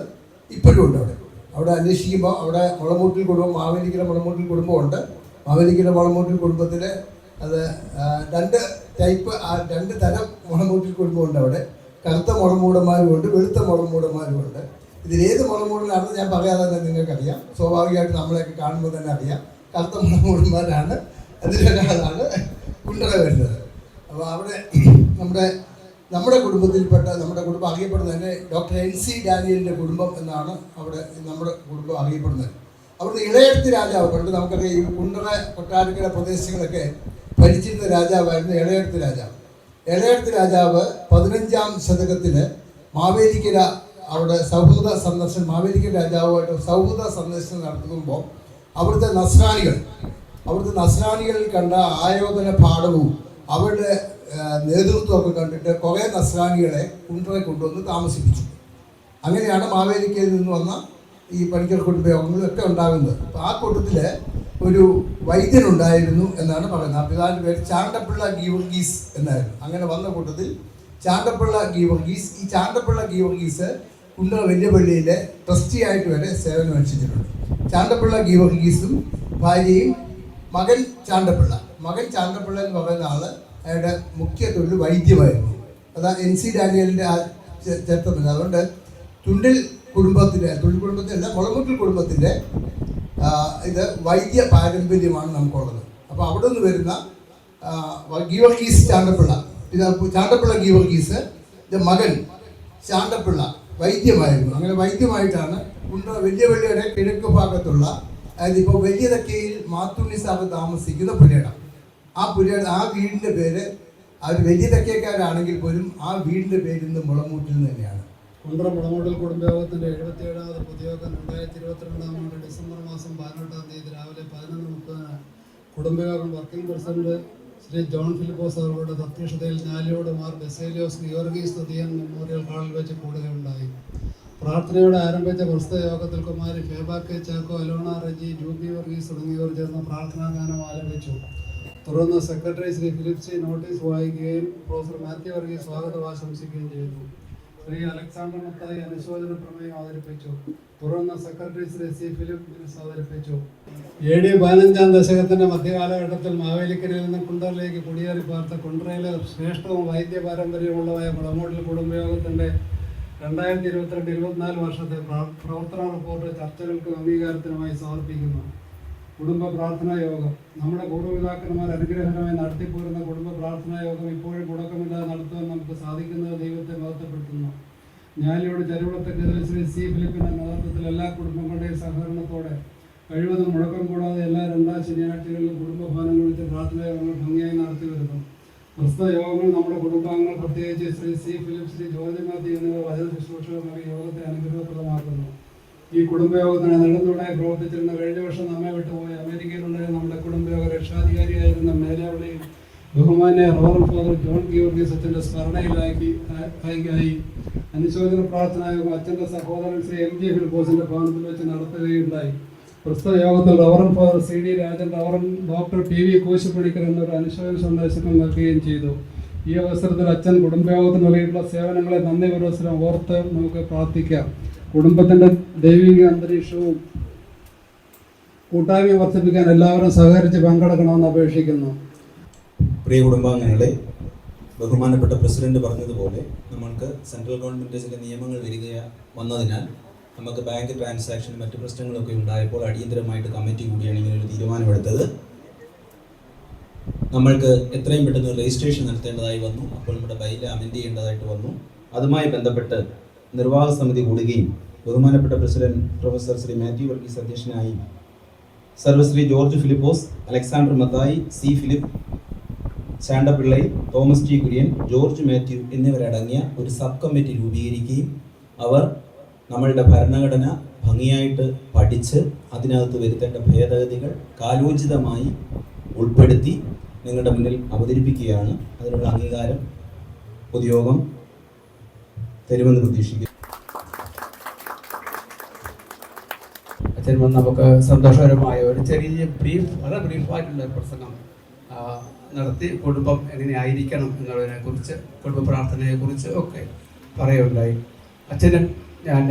ഇപ്പോഴും ഉണ്ട്. അവിടെ അന്വേഷിക്കുമ്പോൾ അവിടെ മുളമൂട്ടിൽ കുടുംബം, മാവേലിക്കര മുളമൂട്ടിൽ കുടുംബമുണ്ട്. മാവേലിക്കര മുളമൂട്ടിൽ കുടുംബത്തിൽ അത് രണ്ട് തരം മുളമൂട്ടിൽ കുടുംബമുണ്ട്. അവിടെ കറുത്ത മുളമൂടന്മാരുമുണ്ട്, വെളുത്ത മുളമൂടന്മാരുമുണ്ട്. ഇതിലേത് മുളമൂടലാണെന്ന് ഞാൻ പറയാതെ തന്നെ നിങ്ങൾക്കറിയാം. സ്വാഭാവികമായിട്ട് നമ്മളെയൊക്കെ കാണുമ്പോൾ തന്നെ അറിയാം കറുത്ത മുളമൂടന്മാരാണ്. അതിലൊരാളാണ് കുണ്ടറ വരുന്നത്. അപ്പോൾ അവിടെ നമ്മുടെ കുടുംബത്തിൽപ്പെട്ട നമ്മുടെ കുടുംബം അറിയപ്പെടുന്നത് തന്നെ ഡോക്ടർ NC ഡാനിയലിൻ്റെ കുടുംബം എന്നാണ് അവിടെ നമ്മുടെ കുടുംബം അറിയപ്പെടുന്നത്. അവിടുത്തെ ഇളയടത്ത് രാജാവ്, പണ്ട് നമുക്കറിയാം ഈ കുണ്ടറ കൊട്ടാരക്കര പ്രദേശങ്ങളൊക്കെ ഭരിച്ചിരുന്ന രാജാവായിരുന്നു ഇളയടത്ത് രാജാവ്. ഇളയടത്ത് രാജാവ് 15ാം ശതകത്തിൽ മാവേലിക്കര അവിടെ മാവേലിക്കര രാജാവുമായിട്ട് സൗഹൃദ സന്ദർശനം നടത്തുമ്പോൾ അവിടുത്തെ നസ്രാനികളിൽ കണ്ട ആയോധന പാഠവും അവരുടെ നേതൃത്വമൊക്കെ കണ്ടിട്ട് കുറേ നസ്രാനികളെ കുണ്ടറ കൊണ്ടുവന്ന് താമസിപ്പിച്ചു. അങ്ങനെയാണ് മാവേലിക്കയിൽ നിന്ന് വന്ന ഈ പണിക്കർ കുടുംബയോഗങ്ങളും ഒക്കെ ഉണ്ടാകുന്നത്. അപ്പോൾ ആ കൂട്ടത്തിൽ ഒരു വൈദ്യനുണ്ടായിരുന്നു എന്നാണ് പറയുന്നത്. ആ പിതാവിൻ്റെ പേര് ചാണ്ടപ്പിള്ള ഗീവർഗീസ് എന്നായിരുന്നു. അങ്ങനെ വന്ന കൂട്ടത്തിൽ ചാണ്ടപ്പിള്ള ഗീവർഗീസ്, ഈ ചാണ്ടപ്പിള്ള ഗീവർഗീസ് കുണ്ടറ വലിയ പള്ളിയിലെ ട്രസ്റ്റി ആയിട്ട് വരെ സേവനം അനുഷ്ഠിച്ചിട്ടുണ്ട്. ചാണ്ടപ്പിള്ള ഗീവർഗീസും ഭാര്യയും മകൻ ചാണ്ടപ്പിള്ള എന്ന് പറയുന്ന ആള് അയാളുടെ മുഖ്യ തൊഴിൽ വൈദ്യമായിരുന്നു. അതാ NC ഡാനിയലിൻ്റെ ആ ചരിത്രമില്ല. അതുകൊണ്ട് തുണ്ടിൽ കുടുംബത്തിൻ്റെ മുളമുട്ടിൽ കുടുംബത്തിൻ്റെ ഇത് വൈദ്യ പാരമ്പര്യമാണ് നമുക്കുള്ളത്. അപ്പോൾ അവിടെ നിന്ന് വരുന്ന ഗീവർഗീസ് ചാണ്ടപ്പിള്ള ഗീവർഗീസ് മകൻ ചാണ്ടപ്പിള്ള വൈദ്യമായിരുന്നു. അങ്ങനെ വൈദ്യമായിട്ടാണ് കുണ്ടറ വലിയ പള്ളിയുടെ കിഴക്ക് ഭാഗത്തുള്ള, അതായത് ഇപ്പോൾ വലിയ തെക്കയിൽ മാത്തുണ്ണി സാബ് താമസിക്കുന്ന പുരയിടം, ആ വീടിൻ്റെ പേര് അവർ വലിയ തെക്കേക്കാരാണെങ്കിൽ പോലും ആ വീടിൻ്റെ പേര് ഇന്ന് മുളമൂട്ടിൽ തന്നെയാണ്. കുണ്ടറ മുളമൂട്ടിൽ കുടുംബയോഗത്തിൻ്റെ 77ാമത് പൊതുയോഗം 2022 ഡിസംബർ മാസം 18 രാവിലെ 11:30 കുടുംബയോഗം വർക്കിംഗ് പ്രസിഡന്റ് ശ്രീ ജോൺ ഫിലിപ്പോസ് അവരുടെ അധ്യക്ഷതയിൽ ഞാലിയോട് മാർ ബെസേലിയോസ് ഗിയോർഗീസ് തൃതീയൻ മെമ്മോറിയൽ ഹാളിൽ വെച്ച് കൂടുകയുണ്ടായി. പ്രാർത്ഥനയോടെ ആരംഭിച്ച പ്രസ്തുത യോഗത്തിൽ കുമാരി ഫേബ കെ ചാക്കോ, അലോണ റെജി, ജൂബി വർഗീസ് തുടങ്ങിയവർ ചേർന്ന് പ്രാർത്ഥനാ ഗാനം ആലപിച്ചു. തുടർന്ന് secretary Shri Philip C notice വായിക്കുകയും പ്രൊഫസർ മാത്യു വർഗീസ് സ്വാഗതം ആശംസിക്കുകയും ചെയ്തു. ശ്രീ അലക്സാണ്ടർ മത്തായി അനുശോചന പ്രമേയം അവതരിപ്പിച്ചു. തുടർന്ന് secretary Shri C Philip minutes അവതരിപ്പിച്ചു. AD 15-ാം ദശകത്തിന്റെ മധ്യകാലഘട്ടത്തിൽ മാവേലിക്കരയിൽ നിന്ന് കുണ്ടറിലേക്ക് കുടിയേറി പാർത്ത കുണ്ടറയിലെ ശ്രേഷ്ഠവും വൈദ്യ പാരമ്പര്യമുള്ളതായ മുളമൂട്ടിൽ കുടുംബയോഗത്തിന്റെ 2022-24 വർഷത്തെ പ്രവർത്തന റിപ്പോർട്ട് ചർച്ചകൾക്കും അംഗീകാരത്തിനുമായി സമർപ്പിക്കുന്നു. കുടുംബ പ്രാർത്ഥനാ യോഗം. നമ്മുടെ പൂർവ്വപിതാക്കന്മാർ അനുഗ്രഹകരമായി നടത്തിപ്പോരുന്ന കുടുംബ പ്രാർത്ഥനാ യോഗം ഇപ്പോഴും മുടക്കമില്ലാതെ നടത്തുവാൻ നമുക്ക് സാധിക്കുന്നത് ദൈവത്തെ മഹത്വപ്പെടുത്തുന്നു. ഞാലിയോട് ചരുവളത്തെക്കെതിരെ ശ്രീ സി ഫിലിപ്പിന്റെ നേതൃത്വത്തിൽ എല്ലാ കുടുംബങ്ങളുടെയും സഹകരണത്തോടെ കഴിവതും മുടക്കം കൂടാതെ എല്ലാ 2-ാം ശനിയാഴ്ചകളിലും കുടുംബഭവനങ്ങൾ വിളിച്ച് പ്രാർത്ഥനാ യോഗങ്ങൾ ഭംഗിയായി നടത്തി വരുന്നു. പ്രസ്തുത യോഗങ്ങൾ നമ്മുടെ കുടുംബാംഗങ്ങൾ പ്രത്യേകിച്ച് Shri C Philip, Shri George Mathew എന്നിവർ വചന ശുശ്രൂഷകൾ നൽകി യോഗത്തെ അനുഗ്രഹപ്രദമാക്കുന്നു. ഈ കുടുംബയോഗത്തിന് നെടുന്തൂണായി പ്രവർത്തിച്ചിരുന്ന കഴിഞ്ഞ വർഷം നമ്മെ വിട്ടുപോയി അമേരിക്കയിലുണ്ടായ നമ്മുടെ കുടുംബയോഗ രക്ഷാധികാരിയായിരുന്ന മേലാവിളിയിൽ ബഹുമാന്യ റവറൻ ഫാദർ ജോൺ ഗിയോർഗീസ് അച്ഛൻ്റെ സ്മരണയിലായി അനുശോചന പ്രാർത്ഥനായോഗം അച്ഛൻ്റെ സഹോദരൻ ശ്രീ MG ഫിലിപ്പോസിന്റെ ഭവനത്തിൽ വെച്ച് നടത്തുകയുണ്ടായി. പ്രസ്തുത യോഗത്തിൽ reverend father CD Rajan, reverend doctor PV Koshy Panicker എന്നൊരു അനുശോചന സന്ദേശങ്ങൾ നൽകുകയും ചെയ്തു. ഈ അവസരത്തിൽ അച്ഛൻ കുടുംബയോഗത്തിന് നൽകിയിട്ടുള്ള സേവനങ്ങളെ നന്ദി പുരസ്സരം ഓർത്ത് നമുക്ക് പ്രാർത്ഥിക്കാം. കുടുംബത്തിന്റെ ദൈവിക അന്തരീക്ഷവും കൂട്ടായ്മ വർദ്ധിപ്പിക്കാൻ എല്ലാവരും സഹകരിച്ച് പങ്കെടുക്കണമെന്ന് അപേക്ഷിക്കുന്നു. പ്രിയ കുടുംബാംഗങ്ങളെ, ബഹുമാനപ്പെട്ട പ്രസിഡന്റ് പറഞ്ഞതുപോലെ നമ്മൾക്ക് സെൻട്രൽ ഗവൺമെൻറ് ചില നിയമങ്ങൾ വന്നതിനാൽ നമുക്ക് ബാങ്ക് ട്രാൻസാക്ഷൻ മറ്റ് പ്രശ്നങ്ങളൊക്കെ ഉണ്ടായപ്പോൾ അടിയന്തരമായിട്ട് കമ്മിറ്റി കൂടിയാണ് ഇങ്ങനെ ഒരു തീരുമാനമെടുത്തത്. നമ്മൾക്ക് എത്രയും പെട്ടെന്ന് രജിസ്ട്രേഷൻ നടത്തേണ്ടതായി വന്നു. അപ്പോൾ നമ്മുടെ ബൈല അമെൻഡ് ചെയ്യേണ്ടതായിട്ട് വന്നു. അതുമായി ബന്ധപ്പെട്ട് നിർവാഹക സമിതി കൂടുകയും ബഹുമാനപ്പെട്ട പ്രസിഡന്റ് പ്രൊഫസർ ശ്രീ മാത്യു വർഗീസ് അധ്യക്ഷനായി സർവശ്രീ ജോർജ് ഫിലിപ്പോസ്, അലക്സാണ്ടർ മത്തായി, സി ഫിലിപ്പ്, ശാണ്ടപിള്ളൈ, തോമസ് ടി കുര്യൻ, ജോർജ് മാത്യു എന്നിവരടങ്ങിയ ഒരു സബ് കമ്മിറ്റി രൂപീകരിക്കുകയും അവർ നമ്മളുടെ ഭരണഘടന ഭംഗിയായിട്ട് പഠിച്ച് അതിനകത്ത് വരുത്തേണ്ട ഭേദഗതികൾ കാലോചിതമായി ഉൾപ്പെടുത്തി നിങ്ങളുടെ മുന്നിൽ അവതരിപ്പിക്കുകയാണ്. അതിനുള്ള അംഗീകാരം പൊതുയോഗം തരുമെന്ന് പ്രതീക്ഷിക്കുന്നു. അച്ഛൻ വന്ന് നമുക്ക് സന്തോഷകരമായ ഒരു ചെറിയ വളരെ ബ്രീഫായിട്ടുള്ള ഒരു പ്രസംഗം നടത്തി കുടുംബം എങ്ങനെ ആയിരിക്കണം എന്നുള്ളതിനെക്കുറിച്ച്, കുടുംബ പ്രാർത്ഥനയെക്കുറിച്ച് ഒക്കെ പറയുകയുണ്ടായി. അച്ഛനും ഞാൻ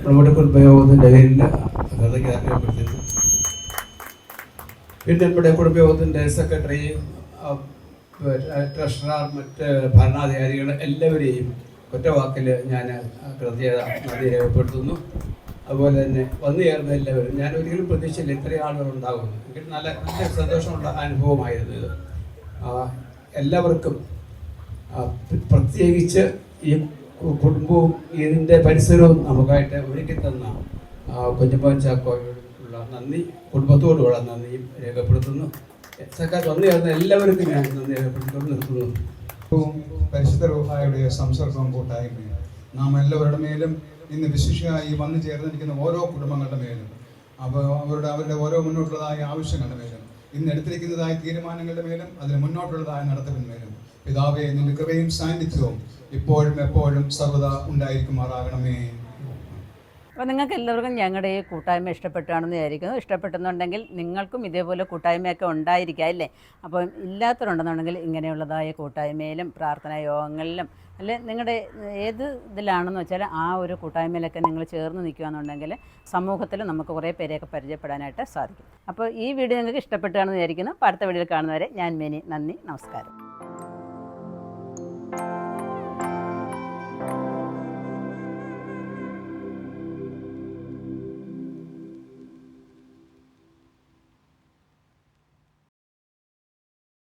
നമ്മുടെ കുടുംബയോഗത്തിൻ്റെ പേരിൽ അറിയപ്പെടുത്തുന്നു. പിന്നെ നമ്മുടെ കുടുംബയോഗത്തിൻ്റെ സെക്രട്ടറി, ട്രഷറർ, മറ്റ് ഭരണാധികാരികൾ എല്ലാവരെയും ഒറ്റവാക്കിൽ ഞാൻ കൃത്യത നന്ദി രേഖപ്പെടുത്തുന്നു. അതുപോലെ തന്നെ വന്നു ചേർന്ന എല്ലാവരും, ഞാൻ ഒരിക്കലും പ്രതീക്ഷയില്ല ഇത്രയും ആളുകൾ ഉണ്ടാകുന്നു. എനിക്ക് നല്ല സന്തോഷമുള്ള അനുഭവമായിരുന്നു ഇത്. എല്ലാവർക്കും പ്രത്യേകിച്ച് ഈ കുടുംബവും ഇതിൻ്റെ പരിസരവും നമുക്കായിട്ട് ഒരുക്കി തന്ന കുഞ്ഞപ്പൻ ചാക്കോയോടുള്ള നന്ദി, കുടുംബത്തോടുള്ള നന്ദിയും രേഖപ്പെടുത്തുന്നു. വന്നു ചേർന്ന എല്ലാവർക്കും ഞാൻ നന്ദി രേഖപ്പെടുത്തിക്കൊണ്ട് നിർത്തുന്നു. പരിശുദ്ധ റൂഹായുടെ സംസർഗവും കൂട്ടായ്മയും നാം എല്ലാവരുടെ മേലും ഇന്ന് വിശിഷ്ടമായി വന്നു ചേർന്നിരിക്കുന്ന ഓരോ കുടുംബങ്ങളുടെ മേലും അവരുടെ ഓരോ മുന്നോട്ടുള്ളതായ ആവശ്യങ്ങളുടെ മേലും ഇന്ന് എടുത്തിരിക്കുന്നതായ തീരുമാനങ്ങളുടെ മേലും അതിന് മുന്നോട്ടുള്ളതായ നടത്തിപ്പിന് മേലും പിതാവേ നിന്റെ കൃപയും സാന്നിധ്യവും ഇപ്പോഴും എപ്പോഴും സർവ്വതാ ഉണ്ടായിരിക്കുമാറാകണമേ. അപ്പോൾ നിങ്ങൾക്ക് എല്ലാവർക്കും ഞങ്ങളുടെ ഈ കൂട്ടായ്മ ഇഷ്ടപ്പെട്ടാണെന്ന് വിചാരിക്കുന്നു. ഇഷ്ടപ്പെട്ടെന്നുണ്ടെങ്കിൽ നിങ്ങൾക്കും ഇതേപോലെ കൂട്ടായ്മയൊക്കെ ഉണ്ടായിരിക്കാം അല്ലേ? അപ്പം ഇല്ലാത്തവരുണ്ടെന്നുണ്ടെങ്കിൽ ഇങ്ങനെയുള്ളതായ കൂട്ടായ്മയിലും പ്രാർത്ഥനാ യോഗങ്ങളിലും അല്ലെ നിങ്ങളുടെ ഏത് ഇതിലാണെന്ന് വെച്ചാൽ ആ ഒരു കൂട്ടായ്മയിലൊക്കെ നിങ്ങൾ ചേർന്ന് നിൽക്കുകയെന്നുണ്ടെങ്കിൽ സമൂഹത്തിൽ നമുക്ക് കുറേ പേരെയൊക്കെ പരിചയപ്പെടാനായിട്ട് സാധിക്കും. അപ്പോൾ ഈ വീഡിയോ നിങ്ങൾക്ക് ഇഷ്ടപ്പെട്ടാണെന്ന് വിചാരിക്കുന്നു. അടുത്ത വീഡിയോയിൽ കാണുന്നവരെ ഞാൻ മിനി. നന്ദി, നമസ്കാരം.